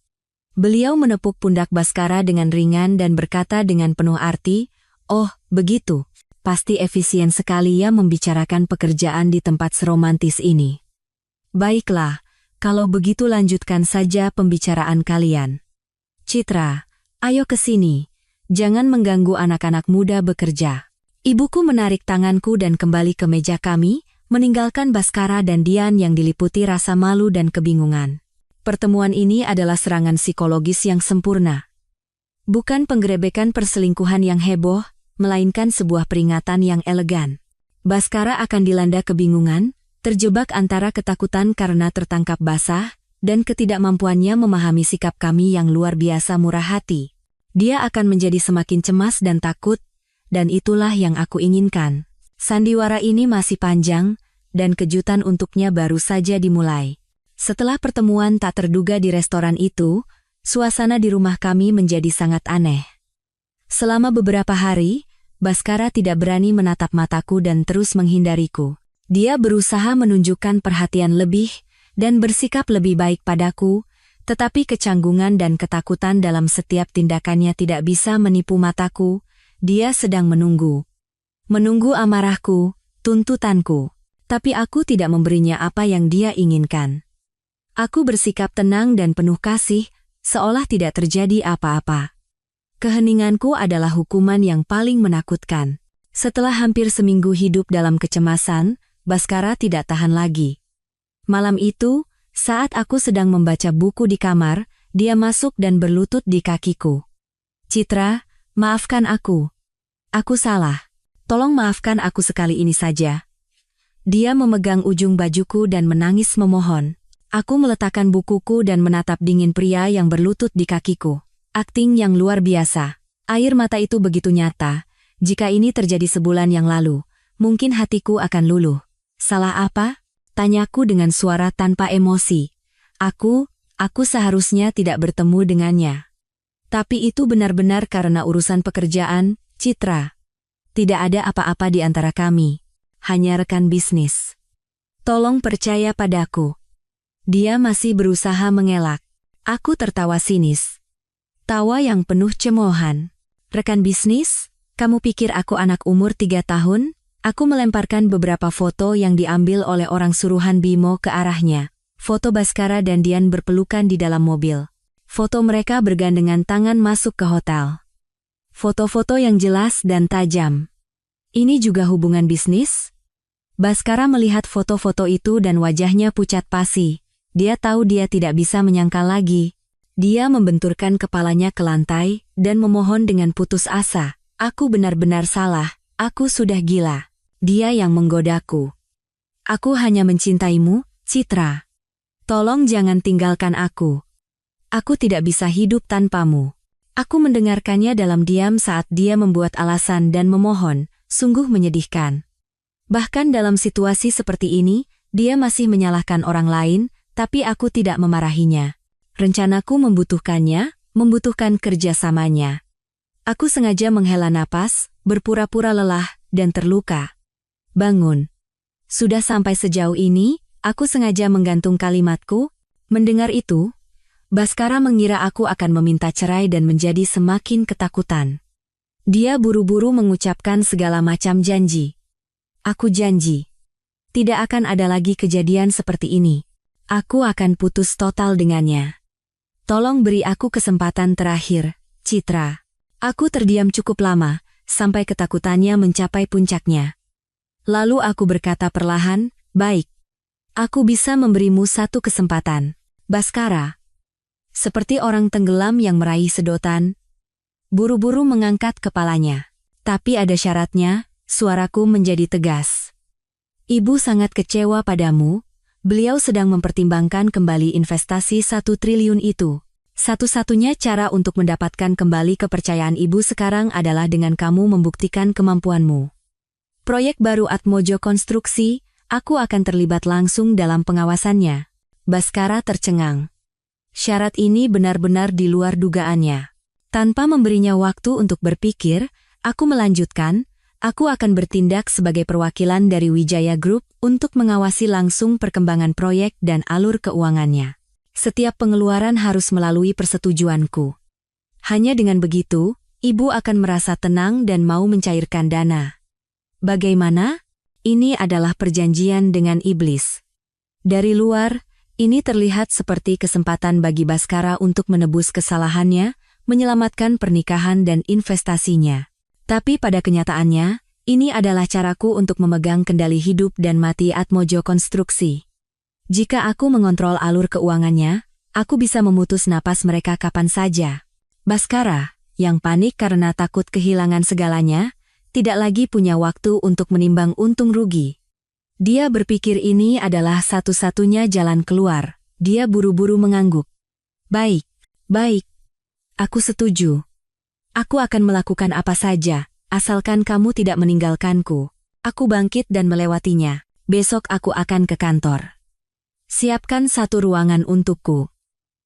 Beliau menepuk pundak Baskara dengan ringan dan berkata dengan penuh arti, "Oh, begitu. Pasti efisien sekali ya membicarakan pekerjaan di tempat seromantis ini. Baiklah, kalau begitu lanjutkan saja pembicaraan kalian. Citra, ayo ke sini. Jangan mengganggu anak-anak muda bekerja." Ibuku menarik tanganku dan kembali ke meja kami, meninggalkan Baskara dan Dian yang diliputi rasa malu dan kebingungan. Pertemuan ini adalah serangan psikologis yang sempurna. Bukan penggerebekan perselingkuhan yang heboh, melainkan sebuah peringatan yang elegan. Baskara akan dilanda kebingungan, terjebak antara ketakutan karena tertangkap basah, dan ketidakmampuannya memahami sikap kami yang luar biasa murah hati. Dia akan menjadi semakin cemas dan takut, dan itulah yang aku inginkan. Sandiwara ini masih panjang, dan kejutan untuknya baru saja dimulai. Setelah pertemuan tak terduga di restoran itu, suasana di rumah kami menjadi sangat aneh. Selama beberapa hari, Baskara tidak berani menatap mataku dan terus menghindariku. Dia berusaha menunjukkan perhatian lebih dan bersikap lebih baik padaku, tetapi kecanggungan dan ketakutan dalam setiap tindakannya tidak bisa menipu mataku. Dia sedang menunggu. Menunggu amarahku, tuntutanku. Tapi aku tidak memberinya apa yang dia inginkan. Aku bersikap tenang dan penuh kasih, seolah tidak terjadi apa-apa. Keheninganku adalah hukuman yang paling menakutkan. Setelah hampir seminggu hidup dalam kecemasan, Baskara tidak tahan lagi. Malam itu, saat aku sedang membaca buku di kamar, dia masuk dan berlutut di kakiku. "Citra, maafkan aku. Aku salah. Tolong maafkan aku sekali ini saja." Dia memegang ujung bajuku dan menangis memohon. Aku meletakkan bukuku dan menatap dingin pria yang berlutut di kakiku. Akting yang luar biasa. Air mata itu begitu nyata. Jika ini terjadi sebulan yang lalu, mungkin hatiku akan luluh. Salah apa? Tanyaku dengan suara tanpa emosi. Aku seharusnya tidak bertemu dengannya. Tapi itu benar-benar karena urusan pekerjaan, Citra. Tidak ada apa-apa di antara kami. Hanya rekan bisnis. Tolong percaya padaku. Dia masih berusaha mengelak. Aku tertawa sinis. Tawa yang penuh cemoohan. Rekan bisnis? Kamu pikir aku anak umur 3 tahun? Aku melemparkan beberapa foto yang diambil oleh orang suruhan Bimo ke arahnya. Foto Baskara dan Dian berpelukan di dalam mobil. Foto mereka bergandengan tangan masuk ke hotel. Foto-foto yang jelas dan tajam. Ini juga hubungan bisnis? Baskara melihat foto-foto itu dan wajahnya pucat pasi. Dia tahu dia tidak bisa menyangkal lagi. Dia membenturkan kepalanya ke lantai dan memohon dengan putus asa. Aku benar-benar salah. Aku sudah gila. Dia yang menggodaku. Aku hanya mencintaimu, Citra. Tolong jangan tinggalkan aku. Aku tidak bisa hidup tanpamu. Aku mendengarkannya dalam diam saat dia membuat alasan dan memohon, sungguh menyedihkan. Bahkan dalam situasi seperti ini, dia masih menyalahkan orang lain, tapi aku tidak memarahinya. Rencanaku membutuhkan kerjasamanya. Aku sengaja menghela napas, berpura-pura lelah, dan terluka. Bangun. Sudah sampai sejauh ini, aku sengaja menggantung kalimatku. Mendengar itu, Baskara mengira aku akan meminta cerai dan menjadi semakin ketakutan. Dia buru-buru mengucapkan segala macam janji. Aku janji. Tidak akan ada lagi kejadian seperti ini. Aku akan putus total dengannya. Tolong beri aku kesempatan terakhir, Citra. Aku terdiam cukup lama, sampai ketakutannya mencapai puncaknya. Lalu aku berkata perlahan, baik. Aku bisa memberimu satu kesempatan. Baskara. Seperti orang tenggelam yang meraih sedotan, buru-buru mengangkat kepalanya. Tapi ada syaratnya, suaraku menjadi tegas. Ibu sangat kecewa padamu, beliau sedang mempertimbangkan kembali investasi 1 triliun itu. Satu-satunya cara untuk mendapatkan kembali kepercayaan ibu sekarang adalah dengan kamu membuktikan kemampuanmu. Proyek baru Atmojo Konstruksi, aku akan terlibat langsung dalam pengawasannya. Baskara tercengang. Syarat ini benar-benar di luar dugaannya. Tanpa memberinya waktu untuk berpikir, aku melanjutkan, aku akan bertindak sebagai perwakilan dari Wijaya Group untuk mengawasi langsung perkembangan proyek dan alur keuangannya. Setiap pengeluaran harus melalui persetujuanku. Hanya dengan begitu, ibu akan merasa tenang dan mau mencairkan dana. Bagaimana? Ini adalah perjanjian dengan iblis. Dari luar, ini terlihat seperti kesempatan bagi Baskara untuk menebus kesalahannya, menyelamatkan pernikahan dan investasinya. Tapi pada kenyataannya, ini adalah caraku untuk memegang kendali hidup dan mati Atmojo Konstruksi. Jika aku mengontrol alur keuangannya, aku bisa memutus napas mereka kapan saja. Baskara, yang panik karena takut kehilangan segalanya, tidak lagi punya waktu untuk menimbang untung rugi. Dia berpikir ini adalah satu-satunya jalan keluar. Dia buru-buru mengangguk. Baik. Aku setuju. Aku akan melakukan apa saja, asalkan kamu tidak meninggalkanku. Aku bangkit dan melewatinya. Besok aku akan ke kantor. Siapkan satu ruangan untukku.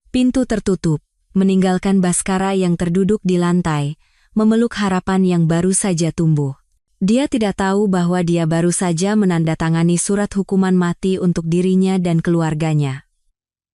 Pintu tertutup, meninggalkan Baskara yang terduduk di lantai, memeluk harapan yang baru saja tumbuh. Dia tidak tahu bahwa dia baru saja menandatangani surat hukuman mati untuk dirinya dan keluarganya.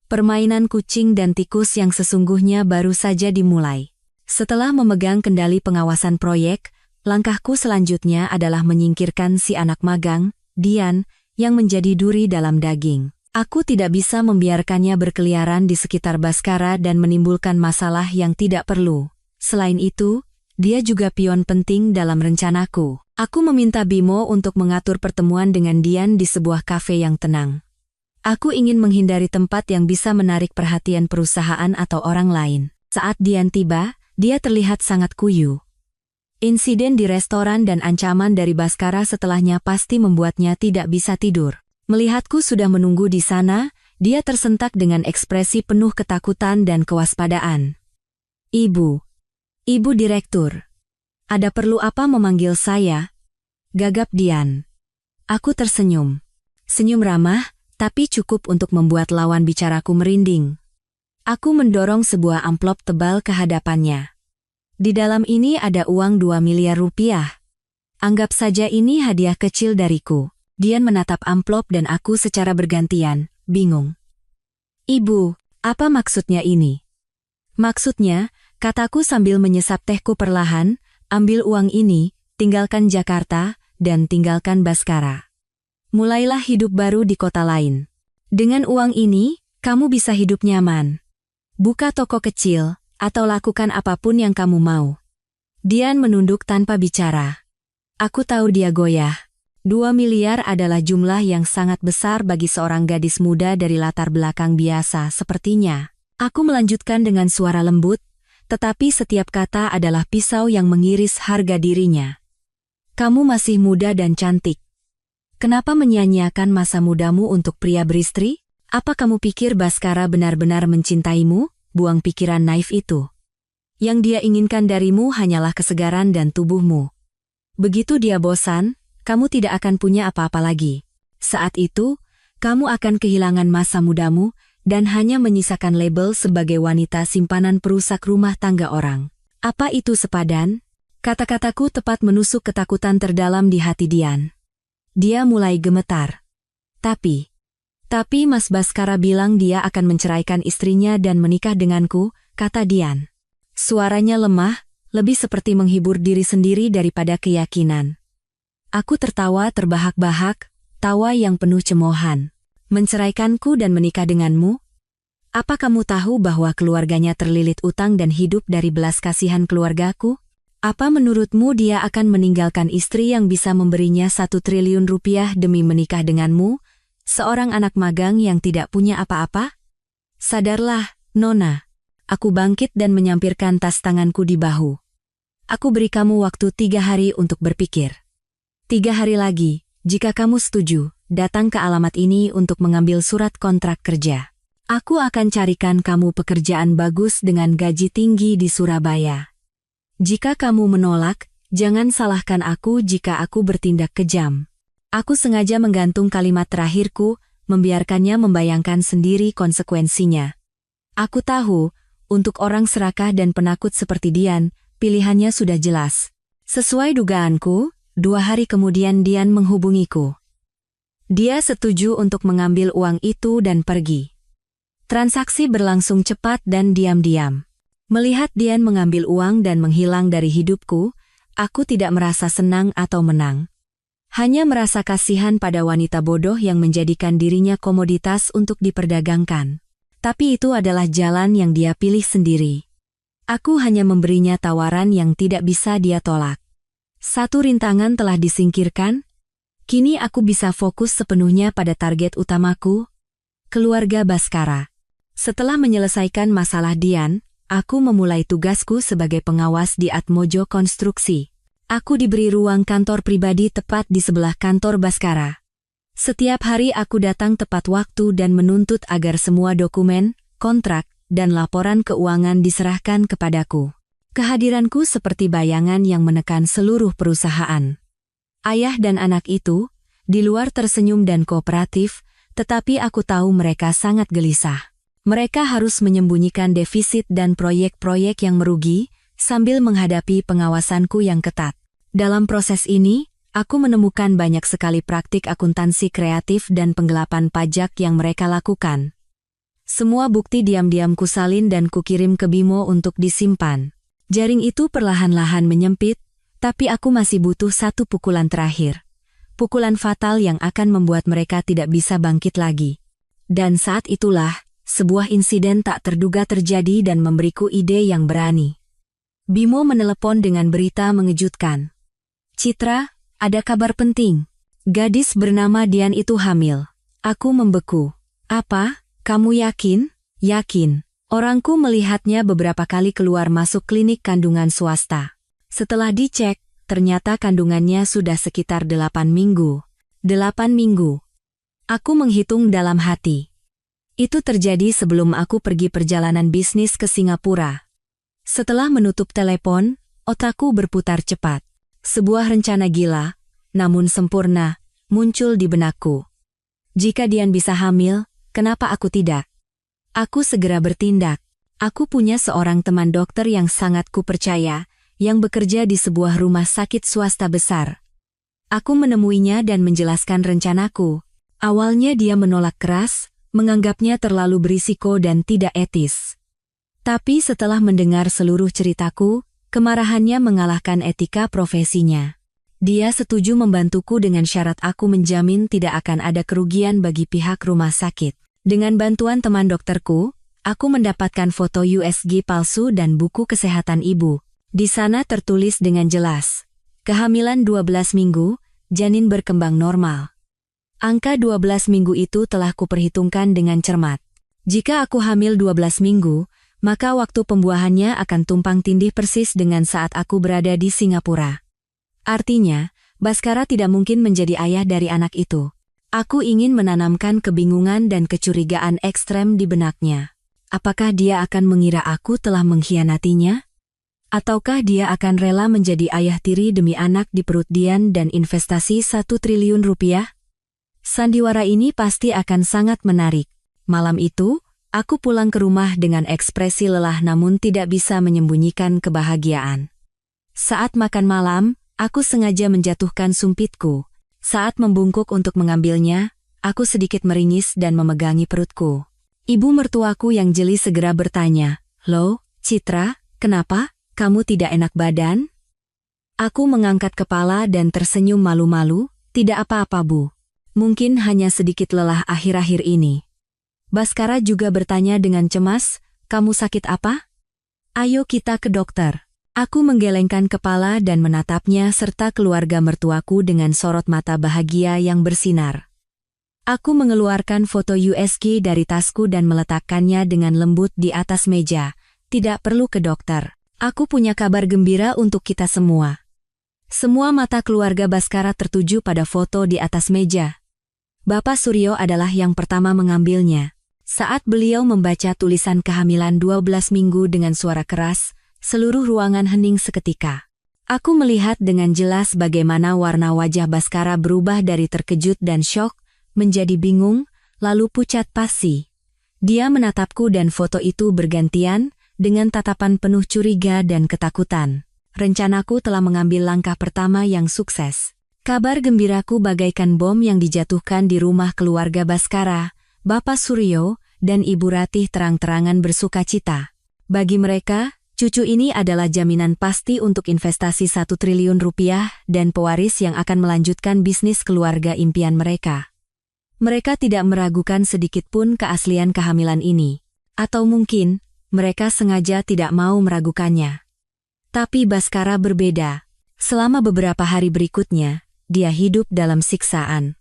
Permainan kucing dan tikus yang sesungguhnya baru saja dimulai. Setelah memegang kendali pengawasan proyek, langkahku selanjutnya adalah menyingkirkan si anak magang, Dian, yang menjadi duri dalam daging. Aku tidak bisa membiarkannya berkeliaran di sekitar Baskara dan menimbulkan masalah yang tidak perlu. Selain itu, dia juga pion penting dalam rencanaku. Aku meminta Bimo untuk mengatur pertemuan dengan Dian di sebuah kafe yang tenang. Aku ingin menghindari tempat yang bisa menarik perhatian perusahaan atau orang lain. Saat Dian tiba, dia terlihat sangat kuyu. Insiden di restoran dan ancaman dari Baskara setelahnya pasti membuatnya tidak bisa tidur. Melihatku sudah menunggu di sana, dia tersentak dengan ekspresi penuh ketakutan dan kewaspadaan. Ibu. Ibu Direktur. Ada perlu apa memanggil saya? Gagap Dian. Aku tersenyum. Senyum ramah, tapi cukup untuk membuat lawan bicaraku merinding. Aku mendorong sebuah amplop tebal ke hadapannya. Di dalam ini ada uang 2 miliar rupiah. Anggap saja ini hadiah kecil dariku. Dian menatap amplop dan aku secara bergantian, bingung. Ibu, apa maksudnya ini? Maksudnya, kataku sambil menyesap tehku perlahan, ambil uang ini, tinggalkan Jakarta, dan tinggalkan Baskara. Mulailah hidup baru di kota lain. Dengan uang ini, kamu bisa hidup nyaman. Buka toko kecil, atau lakukan apapun yang kamu mau. Dian menunduk tanpa bicara. Aku tahu dia goyah. 2 miliar adalah jumlah yang sangat besar bagi seorang gadis muda dari latar belakang biasa sepertinya. Aku melanjutkan dengan suara lembut, tetapi setiap kata adalah pisau yang mengiris harga dirinya. Kamu masih muda dan cantik. Kenapa menyia-nyiakan masa mudamu untuk pria beristri? Apa kamu pikir Baskara benar-benar mencintaimu? Buang pikiran naif itu. Yang dia inginkan darimu hanyalah kesegaran dan tubuhmu. Begitu dia bosan, kamu tidak akan punya apa-apa lagi. Saat itu, kamu akan kehilangan masa mudamu dan hanya menyisakan label sebagai wanita simpanan perusak rumah tangga orang. Apa itu sepadan? Kata-kataku tepat menusuk ketakutan terdalam di hati Dian. Dia mulai gemetar. Tapi Mas Baskara bilang dia akan menceraikan istrinya dan menikah denganku, kata Dian. Suaranya lemah, lebih seperti menghibur diri sendiri daripada keyakinan. Aku tertawa terbahak-bahak, tawa yang penuh cemoohan. Menceraikanku dan menikah denganmu? Apa kamu tahu bahwa keluarganya terlilit utang dan hidup dari belas kasihan keluargaku? Apa menurutmu dia akan meninggalkan istri yang bisa memberinya 1 triliun rupiah demi menikah denganmu? Seorang anak magang yang tidak punya apa-apa? Sadarlah, Nona. Aku bangkit dan menyampirkan tas tanganku di bahu. Aku beri kamu waktu 3 hari untuk berpikir. 3 hari lagi, jika kamu setuju, datang ke alamat ini untuk mengambil surat kontrak kerja. Aku akan carikan kamu pekerjaan bagus dengan gaji tinggi di Surabaya. Jika kamu menolak, jangan salahkan aku jika aku bertindak kejam. Aku sengaja menggantung kalimat terakhirku, membiarkannya membayangkan sendiri konsekuensinya. Aku tahu, untuk orang serakah dan penakut seperti Dian, pilihannya sudah jelas. Sesuai dugaanku, 2 hari kemudian Dian menghubungiku. Dia setuju untuk mengambil uang itu dan pergi. Transaksi berlangsung cepat dan diam-diam. Melihat Dian mengambil uang dan menghilang dari hidupku, aku tidak merasa senang atau menang. Hanya merasa kasihan pada wanita bodoh yang menjadikan dirinya komoditas untuk diperdagangkan. Tapi itu adalah jalan yang dia pilih sendiri. Aku hanya memberinya tawaran yang tidak bisa dia tolak. 1 rintangan telah disingkirkan, kini aku bisa fokus sepenuhnya pada target utamaku, keluarga Baskara. Setelah menyelesaikan masalah Dian, aku memulai tugasku sebagai pengawas di Atmojo Konstruksi. Aku diberi ruang kantor pribadi tepat di sebelah kantor Baskara. Setiap hari aku datang tepat waktu dan menuntut agar semua dokumen, kontrak, dan laporan keuangan diserahkan kepadaku. Kehadiranku seperti bayangan yang menekan seluruh perusahaan. Ayah dan anak itu, di luar tersenyum dan kooperatif, tetapi aku tahu mereka sangat gelisah. Mereka harus menyembunyikan defisit dan proyek-proyek yang merugi, sambil menghadapi pengawasanku yang ketat. Dalam proses ini, aku menemukan banyak sekali praktik akuntansi kreatif dan penggelapan pajak yang mereka lakukan. Semua bukti diam-diam kusalin dan kukirim ke Bimo untuk disimpan. Jaring itu perlahan-lahan menyempit, tapi aku masih butuh 1 pukulan terakhir. Pukulan fatal yang akan membuat mereka tidak bisa bangkit lagi. Dan saat itulah, sebuah insiden tak terduga terjadi dan memberiku ide yang berani. Bimo menelepon dengan berita mengejutkan. Citra, ada kabar penting. Gadis bernama Dian itu hamil. Aku membeku. Apa? Kamu yakin? Yakin. Orangku melihatnya beberapa kali keluar masuk klinik kandungan swasta. Setelah dicek, ternyata kandungannya sudah sekitar 8 minggu. 8 minggu. Aku menghitung dalam hati. Itu terjadi sebelum aku pergi perjalanan bisnis ke Singapura. Setelah menutup telepon, otakku berputar cepat. Sebuah rencana gila, namun sempurna, muncul di benakku. Jika Dian bisa hamil, kenapa aku tidak? Aku segera bertindak. Aku punya seorang teman dokter yang sangat kupercaya, yang bekerja di sebuah rumah sakit swasta besar. Aku menemuinya dan menjelaskan rencanaku. Awalnya dia menolak keras, menganggapnya terlalu berisiko dan tidak etis. Tapi setelah mendengar seluruh ceritaku, kemarahannya mengalahkan etika profesinya. Dia setuju membantuku dengan syarat aku menjamin tidak akan ada kerugian bagi pihak rumah sakit. Dengan bantuan teman dokterku, aku mendapatkan foto USG palsu dan buku kesehatan ibu. Di sana tertulis dengan jelas, kehamilan 12 minggu, janin berkembang normal. Angka 12 minggu itu telah kuperhitungkan dengan cermat. Jika aku hamil 12 minggu, maka waktu pembuahannya akan tumpang tindih persis dengan saat aku berada di Singapura. Artinya, Baskara tidak mungkin menjadi ayah dari anak itu. Aku ingin menanamkan kebingungan dan kecurigaan ekstrem di benaknya. Apakah dia akan mengira aku telah mengkhianatinya? Ataukah dia akan rela menjadi ayah tiri demi anak di perut Dian dan investasi 1 triliun rupiah? Sandiwara ini pasti akan sangat menarik. Malam itu, aku pulang ke rumah dengan ekspresi lelah namun tidak bisa menyembunyikan kebahagiaan. Saat makan malam, aku sengaja menjatuhkan sumpitku. Saat membungkuk untuk mengambilnya, aku sedikit meringis dan memegangi perutku. Ibu mertuaku yang jeli segera bertanya, "Loh, Citra, kenapa? Kamu tidak enak badan?" Aku mengangkat kepala dan tersenyum malu-malu, "Tidak apa-apa, Bu. Mungkin hanya sedikit lelah akhir-akhir ini." Baskara juga bertanya dengan cemas, "Kamu sakit apa? Ayo kita ke dokter." Aku menggelengkan kepala dan menatapnya serta keluarga mertuaku dengan sorot mata bahagia yang bersinar. Aku mengeluarkan foto USG dari tasku dan meletakkannya dengan lembut di atas meja. "Tidak perlu ke dokter. Aku punya kabar gembira untuk kita semua." Semua mata keluarga Baskara tertuju pada foto di atas meja. Bapak Suryo adalah yang pertama mengambilnya. Saat beliau membaca tulisan kehamilan 12 minggu dengan suara keras, seluruh ruangan hening seketika. Aku melihat dengan jelas bagaimana warna wajah Baskara berubah dari terkejut dan syok, menjadi bingung, lalu pucat pasi. Dia menatapku dan foto itu bergantian, dengan tatapan penuh curiga dan ketakutan. Rencanaku telah mengambil langkah pertama yang sukses. Kabar gembiraku bagaikan bom yang dijatuhkan di rumah keluarga Baskara, Bapak Suryo, dan Ibu Ratih terang-terangan bersukacita. Bagi mereka, cucu ini adalah jaminan pasti untuk investasi 1 triliun rupiah dan pewaris yang akan melanjutkan bisnis keluarga impian mereka. Mereka tidak meragukan sedikitpun keaslian kehamilan ini. Atau mungkin, mereka sengaja tidak mau meragukannya. Tapi Baskara berbeda. Selama beberapa hari berikutnya, dia hidup dalam siksaan.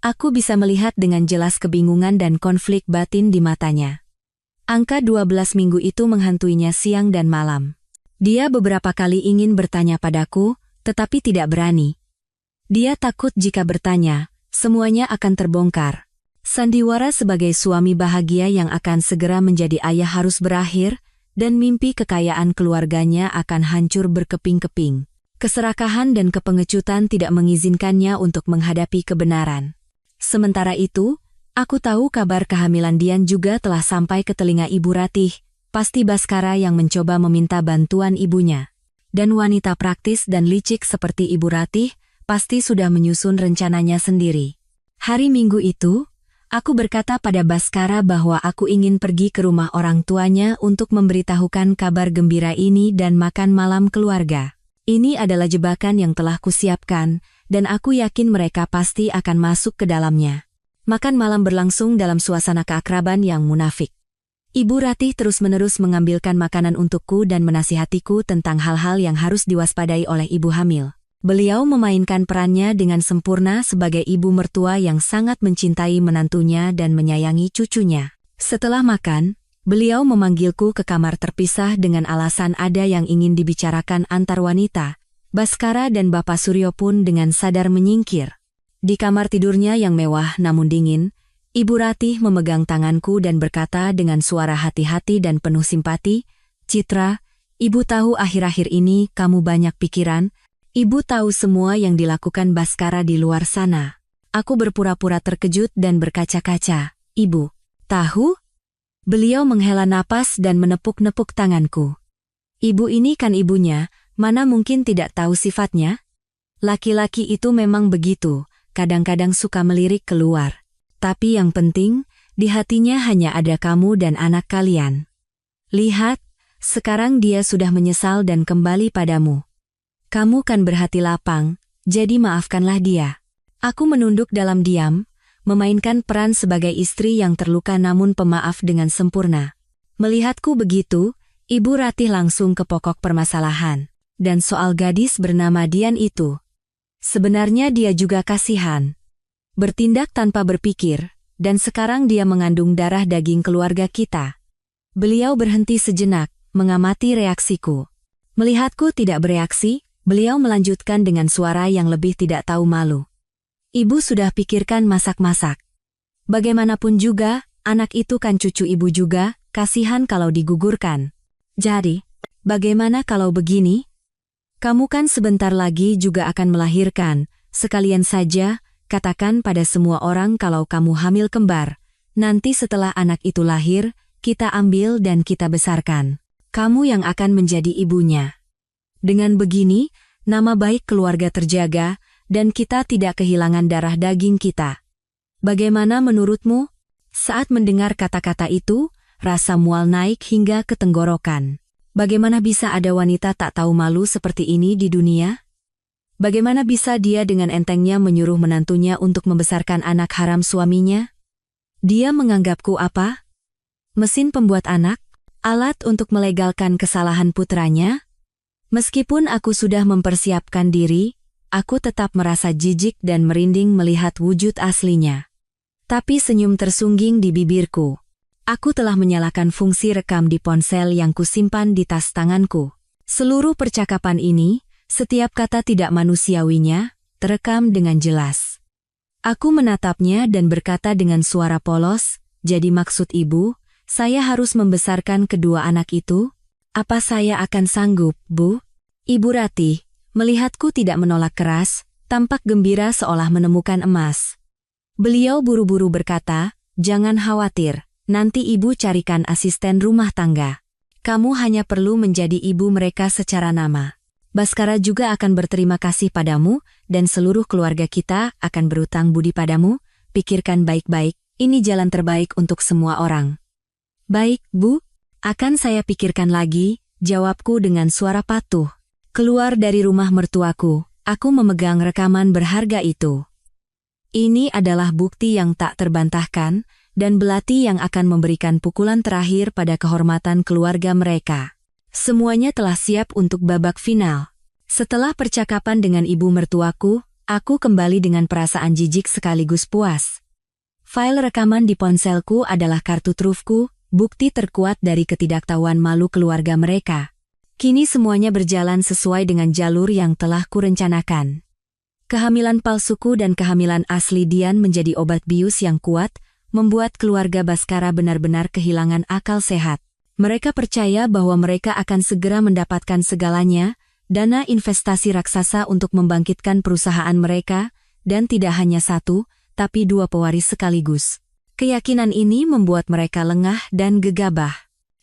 Aku bisa melihat dengan jelas kebingungan dan konflik batin di matanya. Angka 12 minggu itu menghantuinya siang dan malam. Dia beberapa kali ingin bertanya padaku, tetapi tidak berani. Dia takut jika bertanya, semuanya akan terbongkar. Sandiwara sebagai suami bahagia yang akan segera menjadi ayah harus berakhir, dan mimpi kekayaan keluarganya akan hancur berkeping-keping. Keserakahan dan kepengecutan tidak mengizinkannya untuk menghadapi kebenaran. Sementara itu, aku tahu kabar kehamilan Dian juga telah sampai ke telinga Ibu Ratih, pasti Baskara yang mencoba meminta bantuan ibunya. Dan wanita praktis dan licik seperti Ibu Ratih, pasti sudah menyusun rencananya sendiri. Hari Minggu itu, aku berkata pada Baskara bahwa aku ingin pergi ke rumah orang tuanya untuk memberitahukan kabar gembira ini dan makan malam keluarga. Ini adalah jebakan yang telah kusiapkan, dan aku yakin mereka pasti akan masuk ke dalamnya. Makan malam berlangsung dalam suasana keakraban yang munafik. Ibu Ratih terus-menerus mengambilkan makanan untukku dan menasihatiku tentang hal-hal yang harus diwaspadai oleh ibu hamil. Beliau memainkan perannya dengan sempurna sebagai ibu mertua yang sangat mencintai menantunya dan menyayangi cucunya. Setelah makan, beliau memanggilku ke kamar terpisah dengan alasan ada yang ingin dibicarakan antar wanita. Baskara dan Bapak Suryo pun dengan sadar menyingkir. Di kamar tidurnya yang mewah namun dingin, Ibu Ratih memegang tanganku dan berkata dengan suara hati-hati dan penuh simpati, "Citra, Ibu tahu akhir-akhir ini kamu banyak pikiran. Ibu tahu semua yang dilakukan Baskara di luar sana. Aku berpura-pura terkejut dan berkaca-kaca. Ibu tahu? Beliau menghela napas dan menepuk-nepuk tanganku. Ibu ini kan ibunya, mana mungkin tidak tahu sifatnya? Laki-laki itu memang begitu, kadang-kadang suka melirik keluar. Tapi yang penting, di hatinya hanya ada kamu dan anak kalian. Lihat, sekarang dia sudah menyesal dan kembali padamu. Kamu kan berhati lapang, jadi maafkanlah dia. Aku menunduk dalam diam, memainkan peran sebagai istri yang terluka namun pemaaf dengan sempurna. Melihatku begitu, Ibu Ratih langsung ke pokok permasalahan. Dan soal gadis bernama Dian itu. Sebenarnya dia juga kasihan. Bertindak tanpa berpikir, dan sekarang dia mengandung darah daging keluarga kita. Beliau berhenti sejenak, mengamati reaksiku. Melihatku tidak bereaksi, beliau melanjutkan dengan suara yang lebih tidak tahu malu. Ibu sudah pikirkan masak-masak. Bagaimanapun juga, anak itu kan cucu ibu juga, kasihan kalau digugurkan. Jadi, bagaimana kalau begini? Kamu kan sebentar lagi juga akan melahirkan, sekalian saja, katakan pada semua orang kalau kamu hamil kembar. Nanti setelah anak itu lahir, kita ambil dan kita besarkan. Kamu yang akan menjadi ibunya. Dengan begini, nama baik keluarga terjaga, dan kita tidak kehilangan darah daging kita. Bagaimana menurutmu? Saat mendengar kata-kata itu, rasa mual naik hingga ke tenggorokan. Bagaimana bisa ada wanita tak tahu malu seperti ini di dunia? Bagaimana bisa dia dengan entengnya menyuruh menantunya untuk membesarkan anak haram suaminya? Dia menganggapku apa? Mesin pembuat anak? Alat untuk melegalkan kesalahan putranya? Meskipun aku sudah mempersiapkan diri, aku tetap merasa jijik dan merinding melihat wujud aslinya. Tapi senyum tersungging di bibirku. Aku telah menyalakan fungsi rekam di ponsel yang kusimpan di tas tanganku. Seluruh percakapan ini, setiap kata tidak manusiawinya, terekam dengan jelas. Aku menatapnya dan berkata dengan suara polos, jadi maksud ibu, saya harus membesarkan kedua anak itu? Apa saya akan sanggup, Bu? Ibu Ratih, melihatku tidak menolak keras, tampak gembira seolah menemukan emas. Beliau buru-buru berkata, jangan khawatir. Nanti ibu carikan asisten rumah tangga. Kamu hanya perlu menjadi ibu mereka secara nama. Baskara juga akan berterima kasih padamu, dan seluruh keluarga kita akan berutang budi padamu. Pikirkan baik-baik, ini jalan terbaik untuk semua orang. Baik, Bu, akan saya pikirkan lagi, jawabku dengan suara patuh. Keluar dari rumah mertuaku, aku memegang rekaman berharga itu. Ini adalah bukti yang tak terbantahkan, dan belati yang akan memberikan pukulan terakhir pada kehormatan keluarga mereka. Semuanya telah siap untuk babak final. Setelah percakapan dengan ibu mertuaku, aku kembali dengan perasaan jijik sekaligus puas. File rekaman di ponselku adalah kartu trufku, bukti terkuat dari ketidaktahuan malu keluarga mereka. Kini semuanya berjalan sesuai dengan jalur yang telah kurencanakan. Kehamilan palsuku dan kehamilan asli Dian menjadi obat bius yang kuat, membuat keluarga Baskara benar-benar kehilangan akal sehat. Mereka percaya bahwa mereka akan segera mendapatkan segalanya, dana investasi raksasa untuk membangkitkan perusahaan mereka, dan tidak hanya satu, tapi dua pewaris sekaligus. Keyakinan ini membuat mereka lengah dan gegabah.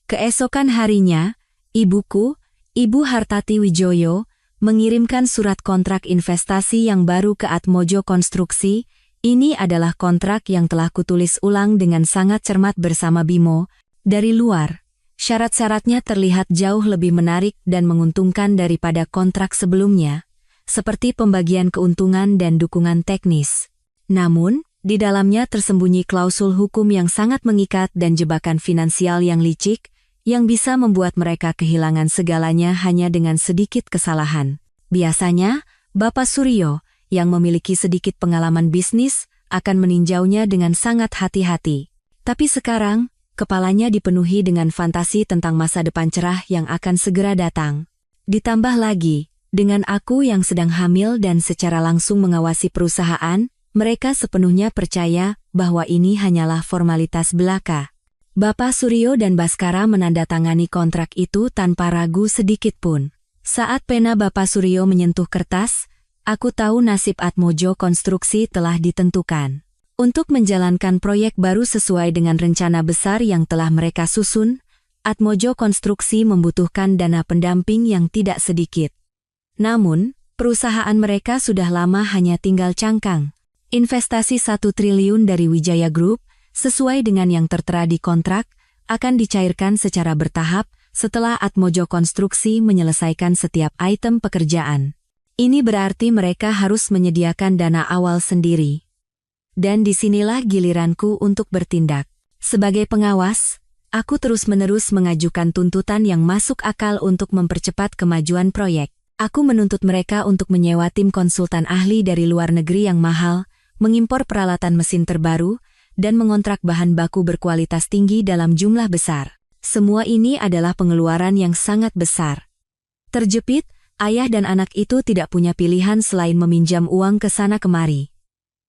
Keesokan harinya, ibuku, Ibu Hartati Wijoyo, mengirimkan surat kontrak investasi yang baru ke Atmojo Konstruksi. Ini adalah kontrak yang telah kutulis ulang dengan sangat cermat bersama Bimo. Dari luar, syarat-syaratnya terlihat jauh lebih menarik dan menguntungkan daripada kontrak sebelumnya, seperti pembagian keuntungan dan dukungan teknis. Namun, di dalamnya tersembunyi klausul hukum yang sangat mengikat dan jebakan finansial yang licik, yang bisa membuat mereka kehilangan segalanya hanya dengan sedikit kesalahan. Biasanya, Bapak Suryo, yang memiliki sedikit pengalaman bisnis, akan meninjaunya dengan sangat hati-hati. Tapi sekarang, kepalanya dipenuhi dengan fantasi tentang masa depan cerah yang akan segera datang. Ditambah lagi, dengan aku yang sedang hamil dan secara langsung mengawasi perusahaan, mereka sepenuhnya percaya bahwa ini hanyalah formalitas belaka. Bapak Suryo dan Baskara menandatangani kontrak itu tanpa ragu sedikit pun. Saat pena Bapak Suryo menyentuh kertas, aku tahu nasib Atmojo Konstruksi telah ditentukan. Untuk menjalankan proyek baru sesuai dengan rencana besar yang telah mereka susun, Atmojo Konstruksi membutuhkan dana pendamping yang tidak sedikit. Namun, perusahaan mereka sudah lama hanya tinggal cangkang. Investasi 1 triliun dari Wijaya Group, sesuai dengan yang tertera di kontrak, akan dicairkan secara bertahap setelah Atmojo Konstruksi menyelesaikan setiap item pekerjaan. Ini berarti mereka harus menyediakan dana awal sendiri. Dan disinilah giliranku untuk bertindak. Sebagai pengawas, aku terus-menerus mengajukan tuntutan yang masuk akal untuk mempercepat kemajuan proyek. Aku menuntut mereka untuk menyewa tim konsultan ahli dari luar negeri yang mahal, mengimpor peralatan mesin terbaru, dan mengontrak bahan baku berkualitas tinggi dalam jumlah besar. Semua ini adalah pengeluaran yang sangat besar. Terjepit, ayah dan anak itu tidak punya pilihan selain meminjam uang ke sana kemari.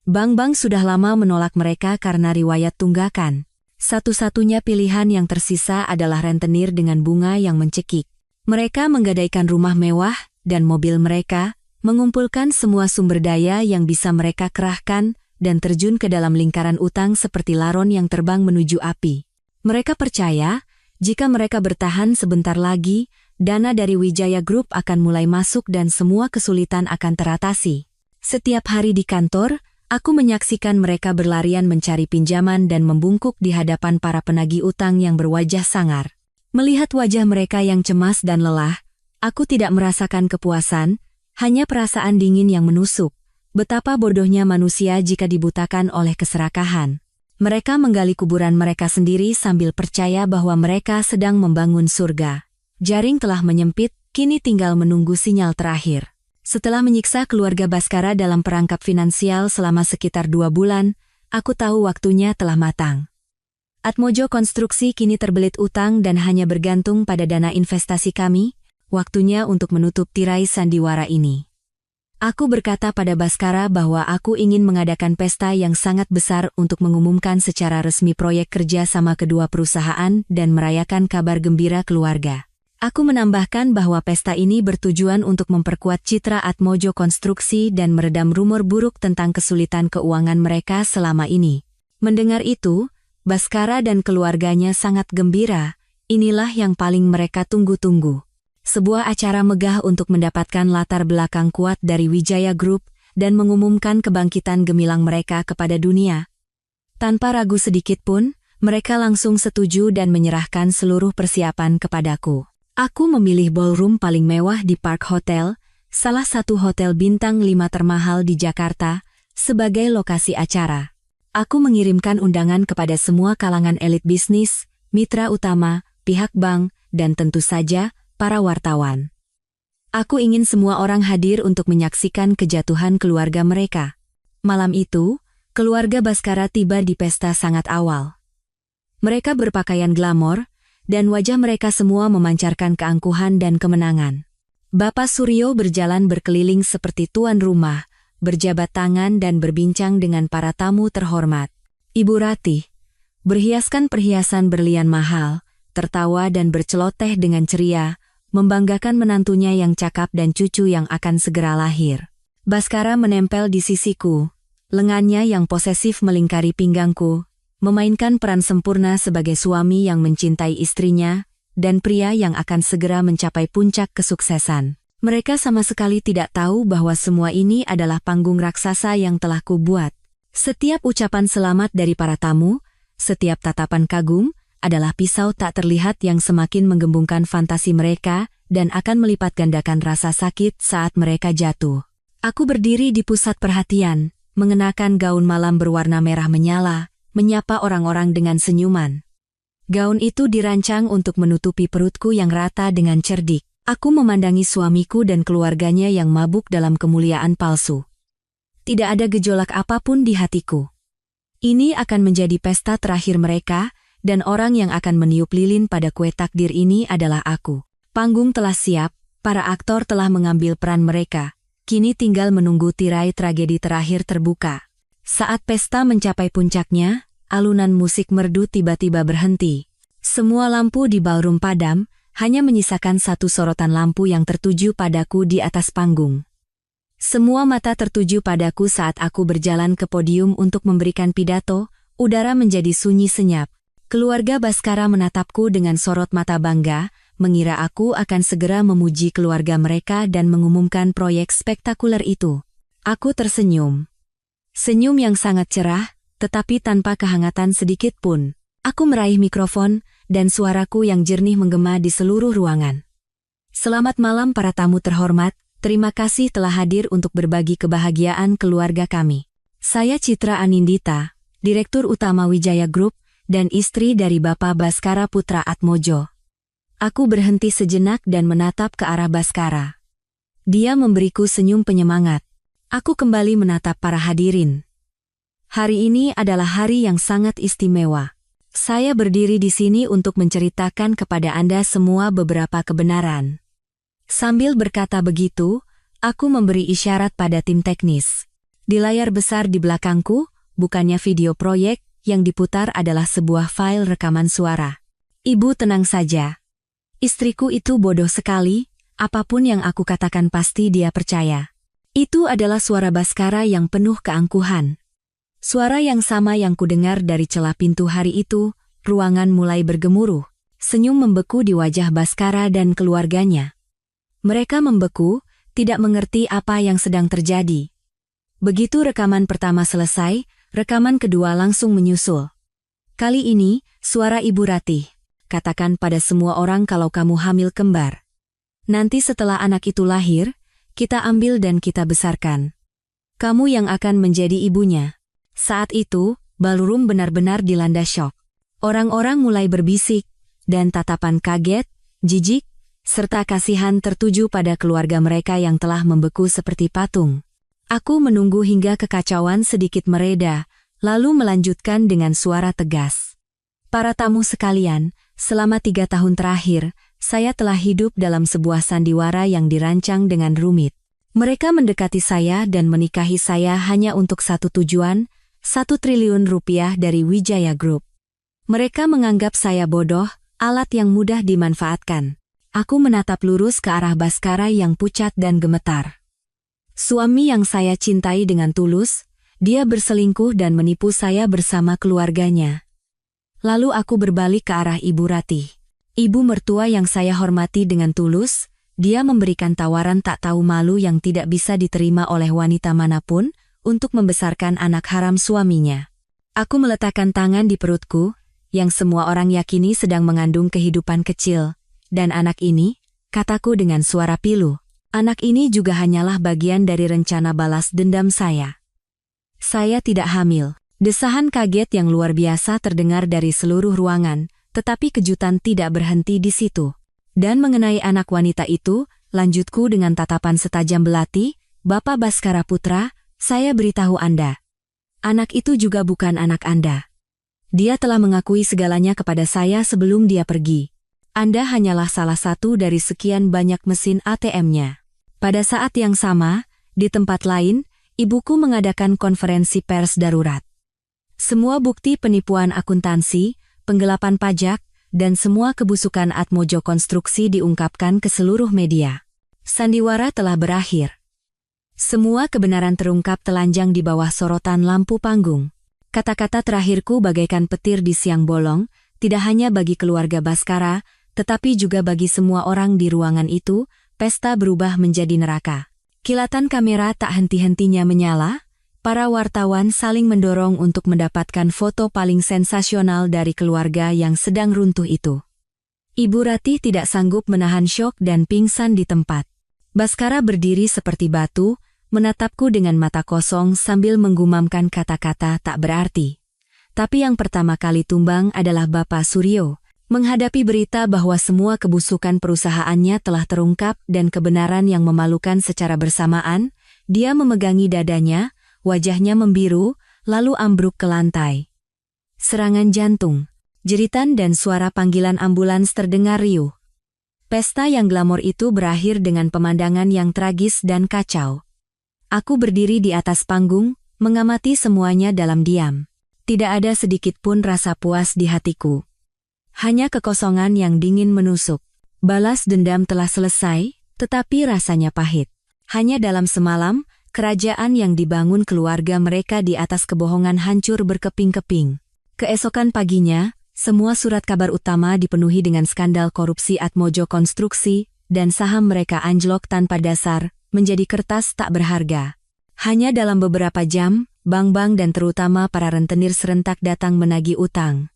Bank-bank sudah lama menolak mereka karena riwayat tunggakan. Satu-satunya pilihan yang tersisa adalah rentenir dengan bunga yang mencekik. Mereka menggadaikan rumah mewah dan mobil mereka, mengumpulkan semua sumber daya yang bisa mereka kerahkan, dan terjun ke dalam lingkaran utang seperti laron yang terbang menuju api. Mereka percaya, jika mereka bertahan sebentar lagi, dana dari Wijaya Group akan mulai masuk dan semua kesulitan akan teratasi. Setiap hari di kantor, aku menyaksikan mereka berlarian mencari pinjaman dan membungkuk di hadapan para penagih utang yang berwajah sangar. Melihat wajah mereka yang cemas dan lelah, aku tidak merasakan kepuasan, hanya perasaan dingin yang menusuk. Betapa bodohnya manusia jika dibutakan oleh keserakahan. Mereka menggali kuburan mereka sendiri sambil percaya bahwa mereka sedang membangun surga. Jaring telah menyempit, kini tinggal menunggu sinyal terakhir. Setelah menyiksa keluarga Baskara dalam perangkap finansial selama sekitar 2 bulan, aku tahu waktunya telah matang. Atmojo Konstruksi kini terbelit utang dan hanya bergantung pada dana investasi kami, waktunya untuk menutup tirai sandiwara ini. Aku berkata pada Baskara bahwa aku ingin mengadakan pesta yang sangat besar untuk mengumumkan secara resmi proyek kerja sama kedua perusahaan dan merayakan kabar gembira keluarga. Aku menambahkan bahwa pesta ini bertujuan untuk memperkuat citra Atmojo Konstruksi dan meredam rumor buruk tentang kesulitan keuangan mereka selama ini. Mendengar itu, Baskara dan keluarganya sangat gembira, inilah yang paling mereka tunggu-tunggu. Sebuah acara megah untuk mendapatkan latar belakang kuat dari Wijaya Group dan mengumumkan kebangkitan gemilang mereka kepada dunia. Tanpa ragu sedikit pun, mereka langsung setuju dan menyerahkan seluruh persiapan kepadaku. Aku memilih ballroom paling mewah di Park Hotel, salah satu hotel bintang 5 termahal di Jakarta, sebagai lokasi acara. Aku mengirimkan undangan kepada semua kalangan elit bisnis, mitra utama, pihak bank, dan tentu saja, para wartawan. Aku ingin semua orang hadir untuk menyaksikan kejatuhan keluarga mereka. Malam itu, keluarga Baskara tiba di pesta sangat awal. Mereka berpakaian glamor, dan wajah mereka semua memancarkan keangkuhan dan kemenangan. Bapak Suryo berjalan berkeliling seperti tuan rumah, berjabat tangan dan berbincang dengan para tamu terhormat. Ibu Ratih, berhiaskan perhiasan berlian mahal, tertawa dan berceloteh dengan ceria, membanggakan menantunya yang cakap dan cucu yang akan segera lahir. Baskara menempel di sisiku, lengannya yang posesif melingkari pinggangku, memainkan peran sempurna sebagai suami yang mencintai istrinya, dan pria yang akan segera mencapai puncak kesuksesan. Mereka sama sekali tidak tahu bahwa semua ini adalah panggung raksasa yang telah kubuat. Setiap ucapan selamat dari para tamu, setiap tatapan kagum, adalah pisau tak terlihat yang semakin menggembungkan fantasi mereka dan akan melipat gandakan rasa sakit saat mereka jatuh. Aku berdiri di pusat perhatian, mengenakan gaun malam berwarna merah menyala, menyapa orang-orang dengan senyuman. Gaun itu dirancang untuk menutupi perutku yang rata dengan cerdik. Aku memandangi suamiku dan keluarganya yang mabuk dalam kemuliaan palsu. Tidak ada gejolak apapun di hatiku. Ini akan menjadi pesta terakhir mereka, dan orang yang akan meniup lilin pada kue takdir ini adalah aku. Panggung telah siap, para aktor telah mengambil peran mereka. Kini tinggal menunggu tirai tragedi terakhir terbuka. Saat pesta mencapai puncaknya, alunan musik merdu tiba-tiba berhenti. Semua lampu di ballroom padam, hanya menyisakan satu sorotan lampu yang tertuju padaku di atas panggung. Semua mata tertuju padaku saat aku berjalan ke podium untuk memberikan pidato, udara menjadi sunyi senyap. Keluarga Baskara menatapku dengan sorot mata bangga, mengira aku akan segera memuji keluarga mereka dan mengumumkan proyek spektakuler itu. Aku tersenyum. Senyum yang sangat cerah, tetapi tanpa kehangatan sedikit pun. Aku meraih mikrofon, dan suaraku yang jernih menggema di seluruh ruangan. Selamat malam para tamu terhormat, terima kasih telah hadir untuk berbagi kebahagiaan keluarga kami. Saya Citra Anindita, Direktur Utama Wijaya Group, dan istri dari Bapak Baskara Putra Atmojo. Aku berhenti sejenak dan menatap ke arah Baskara. Dia memberiku senyum penyemangat. Aku kembali menatap para hadirin. Hari ini adalah hari yang sangat istimewa. Saya berdiri di sini untuk menceritakan kepada Anda semua beberapa kebenaran. Sambil berkata begitu, aku memberi isyarat pada tim teknis. Di layar besar di belakangku, bukannya video proyek, yang diputar adalah sebuah file rekaman suara. Ibu tenang saja. Istriku itu bodoh sekali, apapun yang aku katakan pasti dia percaya. Itu adalah suara Baskara yang penuh keangkuhan. Suara yang sama yang kudengar dari celah pintu hari itu, ruangan mulai bergemuruh. Senyum membeku di wajah Baskara dan keluarganya. Mereka membeku, tidak mengerti apa yang sedang terjadi. Begitu rekaman pertama selesai, rekaman kedua langsung menyusul. Kali ini, suara Ibu Ratih. Katakan pada semua orang kalau kamu hamil kembar. Nanti setelah anak itu lahir, kita ambil dan kita besarkan. Kamu yang akan menjadi ibunya. Saat itu, ballroom benar-benar dilanda syok. Orang-orang mulai berbisik, dan tatapan kaget, jijik, serta kasihan tertuju pada keluarga mereka yang telah membeku seperti patung. Aku menunggu hingga kekacauan sedikit mereda, lalu melanjutkan dengan suara tegas. Para tamu sekalian, selama 3 tahun terakhir, saya telah hidup dalam sebuah sandiwara yang dirancang dengan rumit. Mereka mendekati saya dan menikahi saya hanya untuk satu tujuan, 1 triliun rupiah dari Wijaya Group. Mereka menganggap saya bodoh, alat yang mudah dimanfaatkan. Aku menatap lurus ke arah Baskara yang pucat dan gemetar. Suami yang saya cintai dengan tulus, dia berselingkuh dan menipu saya bersama keluarganya. Lalu aku berbalik ke arah Ibu Ratih. Ibu mertua yang saya hormati dengan tulus, dia memberikan tawaran tak tahu malu yang tidak bisa diterima oleh wanita manapun untuk membesarkan anak haram suaminya. Aku meletakkan tangan di perutku, yang semua orang yakini sedang mengandung kehidupan kecil. Dan anak ini, kataku dengan suara pilu, anak ini juga hanyalah bagian dari rencana balas dendam saya. Saya tidak hamil. Desahan kaget yang luar biasa terdengar dari seluruh ruangan, tetapi kejutan tidak berhenti di situ. Dan mengenai anak wanita itu, lanjutku dengan tatapan setajam belati, Bapak Baskara Putra, saya beritahu Anda. Anak itu juga bukan anak Anda. Dia telah mengakui segalanya kepada saya sebelum dia pergi. Anda hanyalah salah satu dari sekian banyak mesin ATM-nya. Pada saat yang sama, di tempat lain, ibuku mengadakan konferensi pers darurat. Semua bukti penipuan akuntansi, penggelapan pajak, dan semua kebusukan Atmojo Konstruksi diungkapkan ke seluruh media. Sandiwara telah berakhir. Semua kebenaran terungkap telanjang di bawah sorotan lampu panggung. Kata-kata terakhirku bagaikan petir di siang bolong, tidak hanya bagi keluarga Baskara, tetapi juga bagi semua orang di ruangan itu, pesta berubah menjadi neraka. Kilatan kamera tak henti-hentinya menyala. Para wartawan saling mendorong untuk mendapatkan foto paling sensasional dari keluarga yang sedang runtuh itu. Ibu Ratih tidak sanggup menahan syok dan pingsan di tempat. Baskara berdiri seperti batu, menatapku dengan mata kosong sambil menggumamkan kata-kata tak berarti. Tapi yang pertama kali tumbang adalah Bapak Suryo. Menghadapi berita bahwa semua kebusukan perusahaannya telah terungkap dan kebenaran yang memalukan secara bersamaan, dia memegangi dadanya, wajahnya membiru, lalu ambruk ke lantai. Serangan jantung, jeritan dan suara panggilan ambulans terdengar riuh. Pesta yang glamor itu berakhir dengan pemandangan yang tragis dan kacau. Aku berdiri di atas panggung, mengamati semuanya dalam diam. Tidak ada sedikit pun rasa puas di hatiku. Hanya kekosongan yang dingin menusuk. Balas dendam telah selesai, tetapi rasanya pahit. Hanya dalam semalam, kerajaan yang dibangun keluarga mereka di atas kebohongan hancur berkeping-keping. Keesokan paginya, semua surat kabar utama dipenuhi dengan skandal korupsi Atmojo Konstruksi, dan saham mereka anjlok tanpa dasar, menjadi kertas tak berharga. Hanya dalam beberapa jam, bank-bank dan terutama para rentenir serentak datang menagih utang.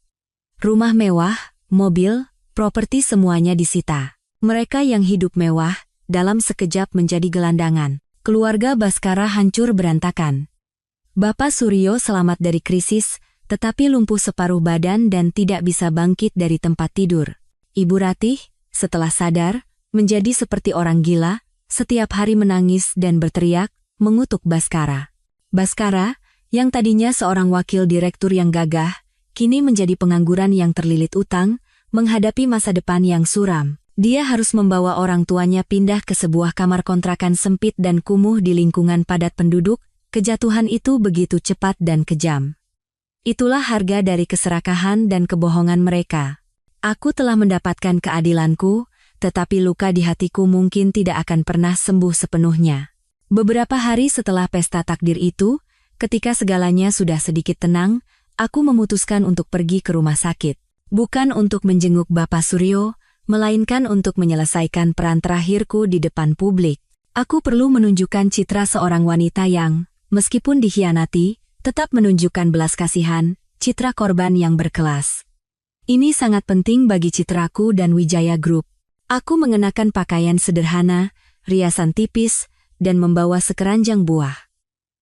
Rumah mewah, mobil, properti semuanya disita. Mereka yang hidup mewah, dalam sekejap menjadi gelandangan. Keluarga Baskara hancur berantakan. Bapak Suryo selamat dari krisis, tetapi lumpuh separuh badan dan tidak bisa bangkit dari tempat tidur. Ibu Ratih, setelah sadar, menjadi seperti orang gila, setiap hari menangis dan berteriak, mengutuk Baskara. Baskara, yang tadinya seorang wakil direktur yang gagah, kini menjadi pengangguran yang terlilit utang, menghadapi masa depan yang suram. Dia harus membawa orang tuanya pindah ke sebuah kamar kontrakan sempit dan kumuh di lingkungan padat penduduk. Kejatuhan itu begitu cepat dan kejam. Itulah harga dari keserakahan dan kebohongan mereka. Aku telah mendapatkan keadilanku, tetapi luka di hatiku mungkin tidak akan pernah sembuh sepenuhnya. Beberapa hari setelah pesta takdir itu, ketika segalanya sudah sedikit tenang, aku memutuskan untuk pergi ke rumah sakit. Bukan untuk menjenguk Bapak Suryo, melainkan untuk menyelesaikan peran terakhirku di depan publik. Aku perlu menunjukkan citra seorang wanita yang, meskipun dikhianati, tetap menunjukkan belas kasihan, citra korban yang berkelas. Ini sangat penting bagi citraku dan Wijaya Group. Aku mengenakan pakaian sederhana, riasan tipis, dan membawa sekeranjang buah.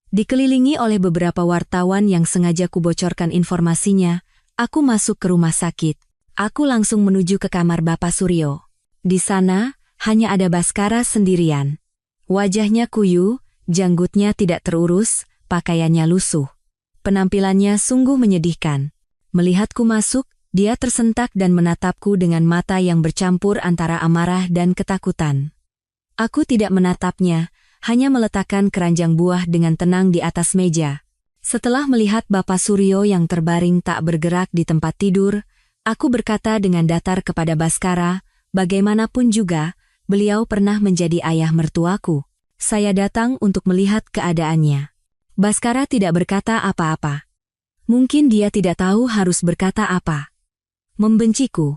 Dikelilingi oleh beberapa wartawan yang sengaja kubocorkan informasinya, aku masuk ke rumah sakit. Aku langsung menuju ke kamar Bapak Suryo. Di sana, hanya ada Baskara sendirian. Wajahnya kuyu, janggutnya tidak terurus, pakaiannya lusuh. Penampilannya sungguh menyedihkan. Melihatku masuk, dia tersentak dan menatapku dengan mata yang bercampur antara amarah dan ketakutan. Aku tidak menatapnya, hanya meletakkan keranjang buah dengan tenang di atas meja. Setelah melihat Bapak Suryo yang terbaring tak bergerak di tempat tidur, aku berkata dengan datar kepada Baskara, bagaimanapun juga, beliau pernah menjadi ayah mertuaku. Saya datang untuk melihat keadaannya. Baskara tidak berkata apa-apa. Mungkin dia tidak tahu harus berkata apa. Membenciku.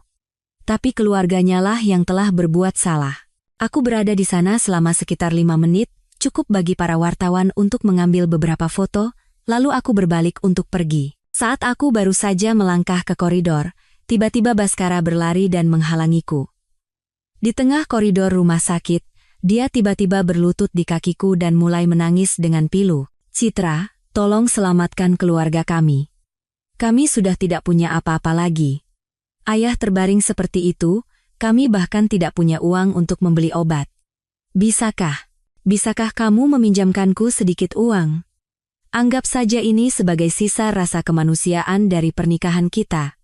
Tapi keluarganya lah yang telah berbuat salah. Aku berada di sana selama sekitar 5 menit, cukup bagi para wartawan untuk mengambil beberapa foto, lalu aku berbalik untuk pergi. Saat aku baru saja melangkah ke koridor, tiba-tiba Baskara berlari dan menghalangiku. Di tengah koridor rumah sakit, dia tiba-tiba berlutut di kakiku dan mulai menangis dengan pilu. Citra, tolong selamatkan keluarga kami. Kami sudah tidak punya apa-apa lagi. Ayah terbaring seperti itu, kami bahkan tidak punya uang untuk membeli obat. Bisakah kamu meminjamkanku sedikit uang? Anggap saja ini sebagai sisa rasa kemanusiaan dari pernikahan kita.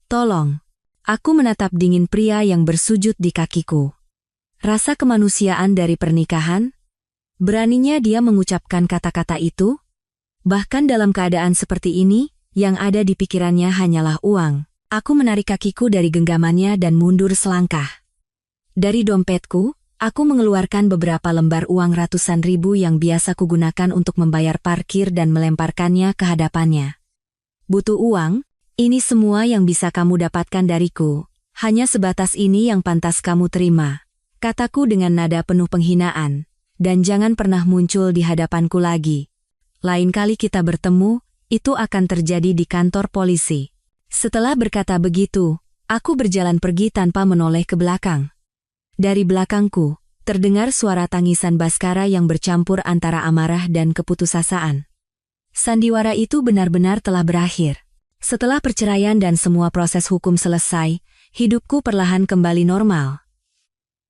Tolong. Aku menatap dingin pria yang bersujud di kakiku. Rasa kemanusiaan dari pernikahan? Beraninya dia mengucapkan kata-kata itu? Bahkan dalam keadaan seperti ini, yang ada di pikirannya hanyalah uang. Aku menarik kakiku dari genggamannya dan mundur selangkah. Dari dompetku, aku mengeluarkan beberapa lembar uang ratusan ribu yang biasa kugunakan untuk membayar parkir dan melemparkannya ke hadapannya. Butuh uang? Ini semua yang bisa kamu dapatkan dariku. Hanya sebatas ini yang pantas kamu terima. Kataku dengan nada penuh penghinaan. Dan jangan pernah muncul di hadapanku lagi. Lain kali kita bertemu, itu akan terjadi di kantor polisi. Setelah berkata begitu, aku berjalan pergi tanpa menoleh ke belakang. Dari belakangku, terdengar suara tangisan Baskara yang bercampur antara amarah dan keputusasaan. Sandiwara itu benar-benar telah berakhir. Setelah perceraian dan semua proses hukum selesai, hidupku perlahan kembali normal.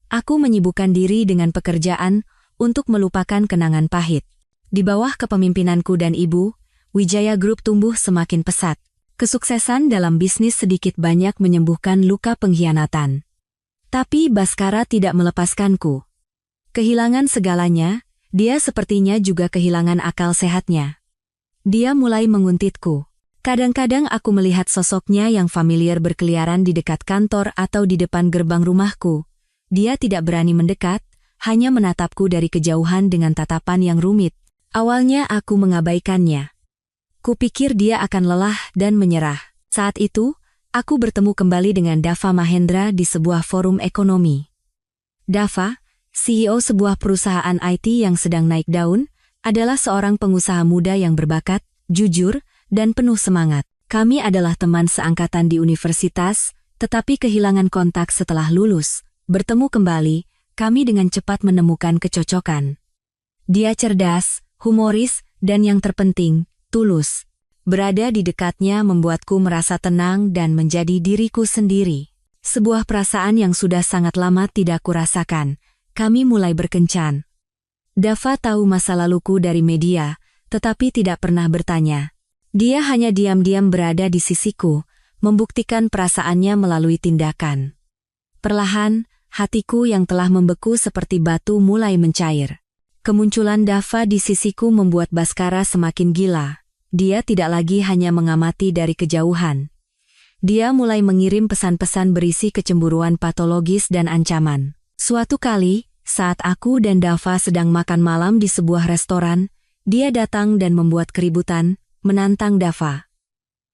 Aku menyibukkan diri dengan pekerjaan untuk melupakan kenangan pahit. Di bawah kepemimpinanku dan ibu, Wijaya Group tumbuh semakin pesat. Kesuksesan dalam bisnis sedikit banyak menyembuhkan luka pengkhianatan. Tapi Baskara tidak melepaskanku. Kehilangan segalanya, dia sepertinya juga kehilangan akal sehatnya. Dia mulai menguntitku. Kadang-kadang aku melihat sosoknya yang familiar berkeliaran di dekat kantor atau di depan gerbang rumahku. Dia tidak berani mendekat, hanya menatapku dari kejauhan dengan tatapan yang rumit. Awalnya aku mengabaikannya. Kupikir dia akan lelah dan menyerah. Saat itu, aku bertemu kembali dengan Dava Mahendra di sebuah forum ekonomi. Dava, CEO sebuah perusahaan IT yang sedang naik daun, adalah seorang pengusaha muda yang berbakat, jujur, dan penuh semangat. Kami adalah teman seangkatan di universitas, tetapi kehilangan kontak setelah lulus. Bertemu kembali, kami dengan cepat menemukan kecocokan. Dia cerdas, humoris, dan yang terpenting, tulus. Berada di dekatnya membuatku merasa tenang dan menjadi diriku sendiri. Sebuah perasaan yang sudah sangat lama tidak kurasakan. Kami mulai berkencan. Dava tahu masa laluku dari media, tetapi tidak pernah bertanya. Dia hanya diam-diam berada di sisiku, membuktikan perasaannya melalui tindakan. Perlahan, hatiku yang telah membeku seperti batu mulai mencair. Kemunculan Dava di sisiku membuat Bhaskara semakin gila. Dia tidak lagi hanya mengamati dari kejauhan. Dia mulai mengirim pesan-pesan berisi kecemburuan patologis dan ancaman. Suatu kali, saat aku dan Dava sedang makan malam di sebuah restoran, dia datang dan membuat keributan, menantang Dava.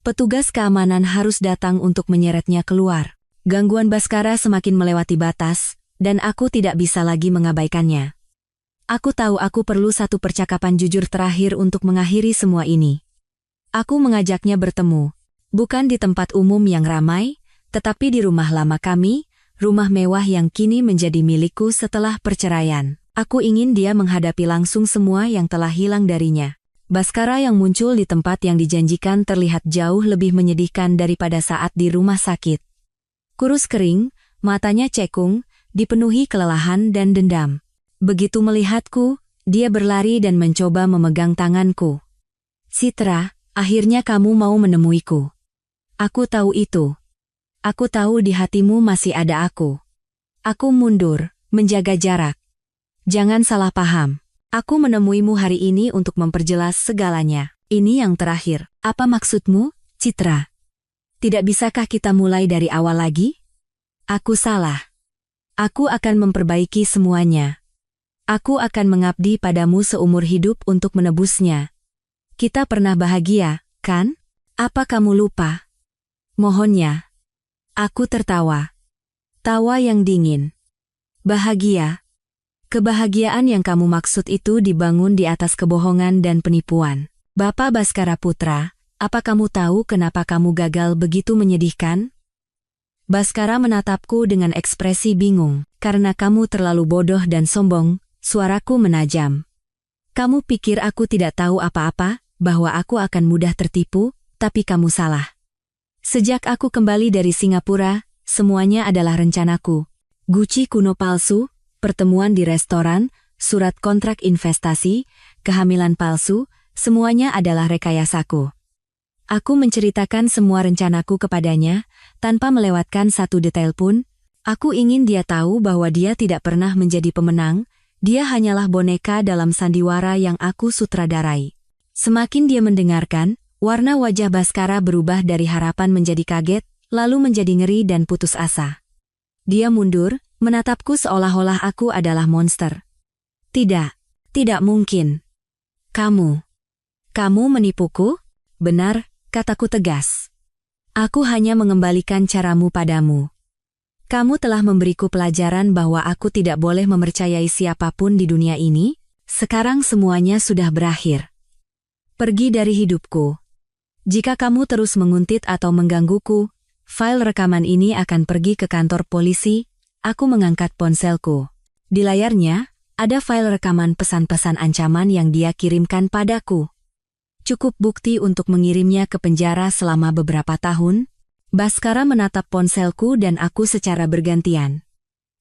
Petugas keamanan harus datang untuk menyeretnya keluar. Gangguan Bhaskara semakin melewati batas, dan aku tidak bisa lagi mengabaikannya. Aku tahu aku perlu satu percakapan jujur terakhir untuk mengakhiri semua ini. Aku mengajaknya bertemu, bukan di tempat umum yang ramai, tetapi di rumah lama kami, rumah mewah yang kini menjadi milikku setelah perceraian. Aku ingin dia menghadapi langsung semua yang telah hilang darinya. Bhaskara yang muncul di tempat yang dijanjikan terlihat jauh lebih menyedihkan daripada saat di rumah sakit. Kurus kering, matanya cekung, dipenuhi kelelahan dan dendam. Begitu melihatku, dia berlari dan mencoba memegang tanganku. "Citra, akhirnya kamu mau menemuiku. Aku tahu itu. Aku tahu di hatimu masih ada aku." Aku mundur, menjaga jarak. "Jangan salah paham. Aku menemuimu hari ini untuk memperjelas segalanya. Ini yang terakhir. Apa maksudmu, Citra? Tidak bisakah kita mulai dari awal lagi? Aku salah. Aku akan memperbaiki semuanya. Aku akan mengabdi padamu seumur hidup untuk menebusnya. Kita pernah bahagia, kan? Apa kamu lupa?" Mohonnya. Aku tertawa. Tawa yang dingin. "Bahagia? Kebahagiaan yang kamu maksud itu dibangun di atas kebohongan dan penipuan. Bapak Bhaskara Putra, apa kamu tahu kenapa kamu gagal begitu menyedihkan?" Bhaskara menatapku dengan ekspresi bingung. "Karena kamu terlalu bodoh dan sombong," suaraku menajam. "Kamu pikir aku tidak tahu apa-apa, bahwa aku akan mudah tertipu, tapi kamu salah. Sejak aku kembali dari Singapura, semuanya adalah rencanaku. Guci kuno palsu, pertemuan di restoran, surat kontrak investasi, kehamilan palsu, semuanya adalah rekayasaku. Aku menceritakan semua rencanaku kepadanya, tanpa melewatkan satu detail pun. Aku ingin dia tahu bahwa dia tidak pernah menjadi pemenang, dia hanyalah boneka dalam sandiwara yang aku sutradarai." Semakin dia mendengarkan, warna wajah Bhaskara berubah dari harapan menjadi kaget, lalu menjadi ngeri dan putus asa. Dia mundur, menatapku seolah-olah aku adalah monster. "Tidak, tidak mungkin. Kamu menipuku?" "Benar," kataku tegas. "Aku hanya mengembalikan caramu padamu. Kamu telah memberiku pelajaran bahwa aku tidak boleh mempercayai siapapun di dunia ini. Sekarang semuanya sudah berakhir. Pergi dari hidupku. Jika kamu terus menguntit atau menggangguku, file rekaman ini akan pergi ke kantor polisi." Aku mengangkat ponselku. Di layarnya, ada file rekaman pesan-pesan ancaman yang dia kirimkan padaku. Cukup bukti untuk mengirimnya ke penjara selama beberapa tahun. Bhaskara menatap ponselku dan aku secara bergantian.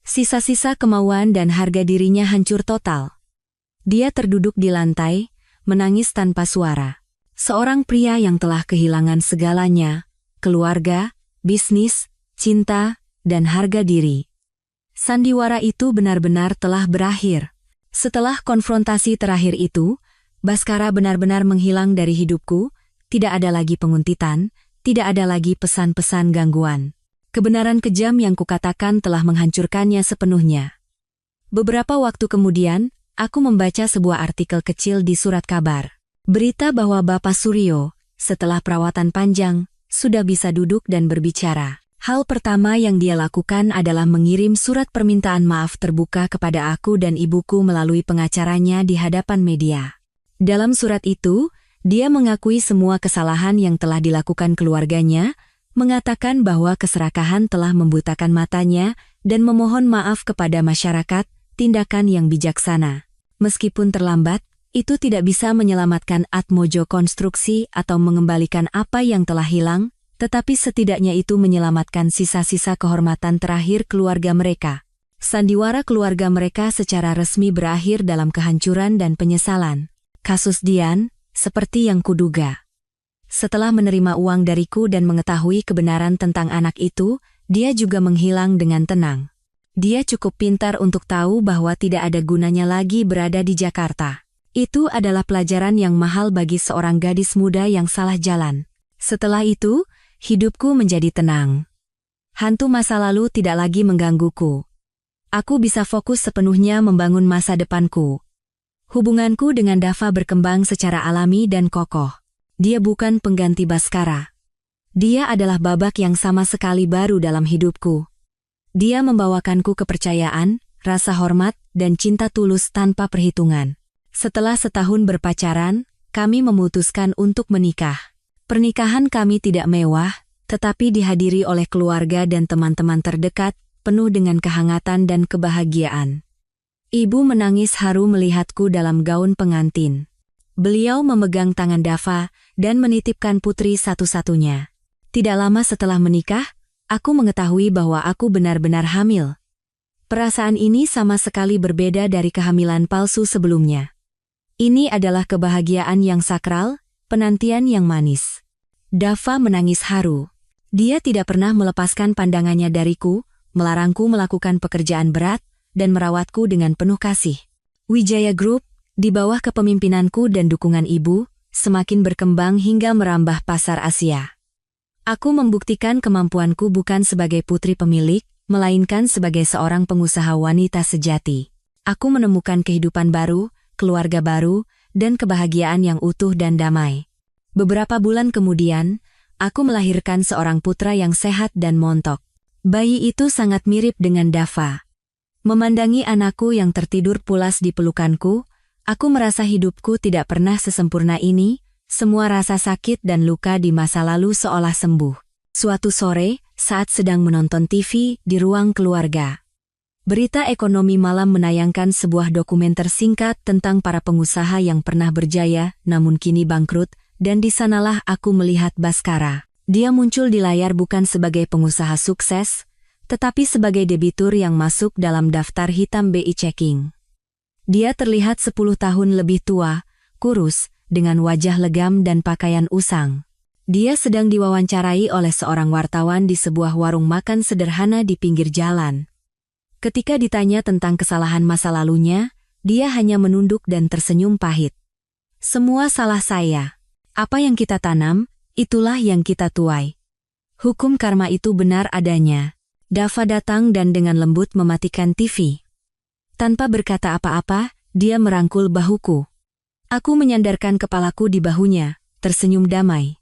Sisa-sisa kemauan dan harga dirinya hancur total. Dia terduduk di lantai, menangis tanpa suara. Seorang pria yang telah kehilangan segalanya, keluarga, bisnis, cinta, dan harga diri. Sandiwara itu benar-benar telah berakhir. Setelah konfrontasi terakhir itu, Bhaskara benar-benar menghilang dari hidupku, tidak ada lagi penguntitan, tidak ada lagi pesan-pesan gangguan. Kebenaran kejam yang kukatakan telah menghancurkannya sepenuhnya. Beberapa waktu kemudian, aku membaca sebuah artikel kecil di surat kabar. Berita bahwa Bapak Suryo, setelah perawatan panjang, sudah bisa duduk dan berbicara. Hal pertama yang dia lakukan adalah mengirim surat permintaan maaf terbuka kepada aku dan ibuku melalui pengacaranya di hadapan media. Dalam surat itu, dia mengakui semua kesalahan yang telah dilakukan keluarganya, mengatakan bahwa keserakahan telah membutakan matanya, dan memohon maaf kepada masyarakat, tindakan yang bijaksana. Meskipun terlambat, itu tidak bisa menyelamatkan Atmojo Konstruksi atau mengembalikan apa yang telah hilang, tetapi setidaknya itu menyelamatkan sisa-sisa kehormatan terakhir keluarga mereka. Sandiwara keluarga mereka secara resmi berakhir dalam kehancuran dan penyesalan. Kasus Dian, seperti yang kuduga. Setelah menerima uang dariku dan mengetahui kebenaran tentang anak itu, dia juga menghilang dengan tenang. Dia cukup pintar untuk tahu bahwa tidak ada gunanya lagi berada di Jakarta. Itu adalah pelajaran yang mahal bagi seorang gadis muda yang salah jalan. Setelah itu, hidupku menjadi tenang. Hantu masa lalu tidak lagi menggangguku. Aku bisa fokus sepenuhnya membangun masa depanku. Hubunganku dengan Dava berkembang secara alami dan kokoh. Dia bukan pengganti Baskara. Dia adalah babak yang sama sekali baru dalam hidupku. Dia membawakanku kepercayaan, rasa hormat, dan cinta tulus tanpa perhitungan. Setelah setahun berpacaran, kami memutuskan untuk menikah. Pernikahan kami tidak mewah, tetapi dihadiri oleh keluarga dan teman-teman terdekat, penuh dengan kehangatan dan kebahagiaan. Ibu menangis haru melihatku dalam gaun pengantin. Beliau memegang tangan Dava dan menitipkan putri satu-satunya. Tidak lama setelah menikah, aku mengetahui bahwa aku benar-benar hamil. Perasaan ini sama sekali berbeda dari kehamilan palsu sebelumnya. Ini adalah kebahagiaan yang sakral, penantian yang manis. Dava menangis haru. Dia tidak pernah melepaskan pandangannya dariku, melarangku melakukan pekerjaan berat, dan merawatku dengan penuh kasih. Wijaya Group, di bawah kepemimpinanku dan dukungan ibu, semakin berkembang hingga merambah pasar Asia. Aku membuktikan kemampuanku bukan sebagai putri pemilik, melainkan sebagai seorang pengusaha wanita sejati. Aku menemukan kehidupan baru, keluarga baru, dan kebahagiaan yang utuh dan damai. Beberapa bulan kemudian, aku melahirkan seorang putra yang sehat dan montok. Bayi itu sangat mirip dengan Dava. Memandangi anakku yang tertidur pulas di pelukanku, aku merasa hidupku tidak pernah sesempurna ini, semua rasa sakit dan luka di masa lalu seolah sembuh. Suatu sore, saat sedang menonton TV di ruang keluarga, berita ekonomi malam menayangkan sebuah dokumenter singkat tentang para pengusaha yang pernah berjaya namun kini bangkrut, dan di sanalah aku melihat Baskara. Dia muncul di layar bukan sebagai pengusaha sukses, tetapi sebagai debitur yang masuk dalam daftar hitam BI Checking. Dia terlihat 10 tahun lebih tua, kurus, dengan wajah legam dan pakaian usang. Dia sedang diwawancarai oleh seorang wartawan di sebuah warung makan sederhana di pinggir jalan. Ketika ditanya tentang kesalahan masa lalunya, dia hanya menunduk dan tersenyum pahit. Semua salah saya. Apa yang kita tanam, itulah yang kita tuai. Hukum karma itu benar adanya. Dava datang dan dengan lembut mematikan TV. Tanpa berkata apa-apa, dia merangkul bahuku. Aku menyandarkan kepalaku di bahunya, tersenyum damai.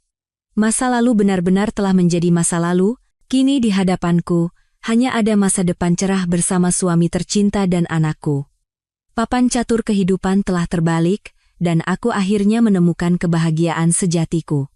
Masa lalu benar-benar telah menjadi masa lalu, kini di hadapanku, hanya ada masa depan cerah bersama suami tercinta dan anakku. Papan catur kehidupan telah terbalik, dan aku akhirnya menemukan kebahagiaan sejatiku.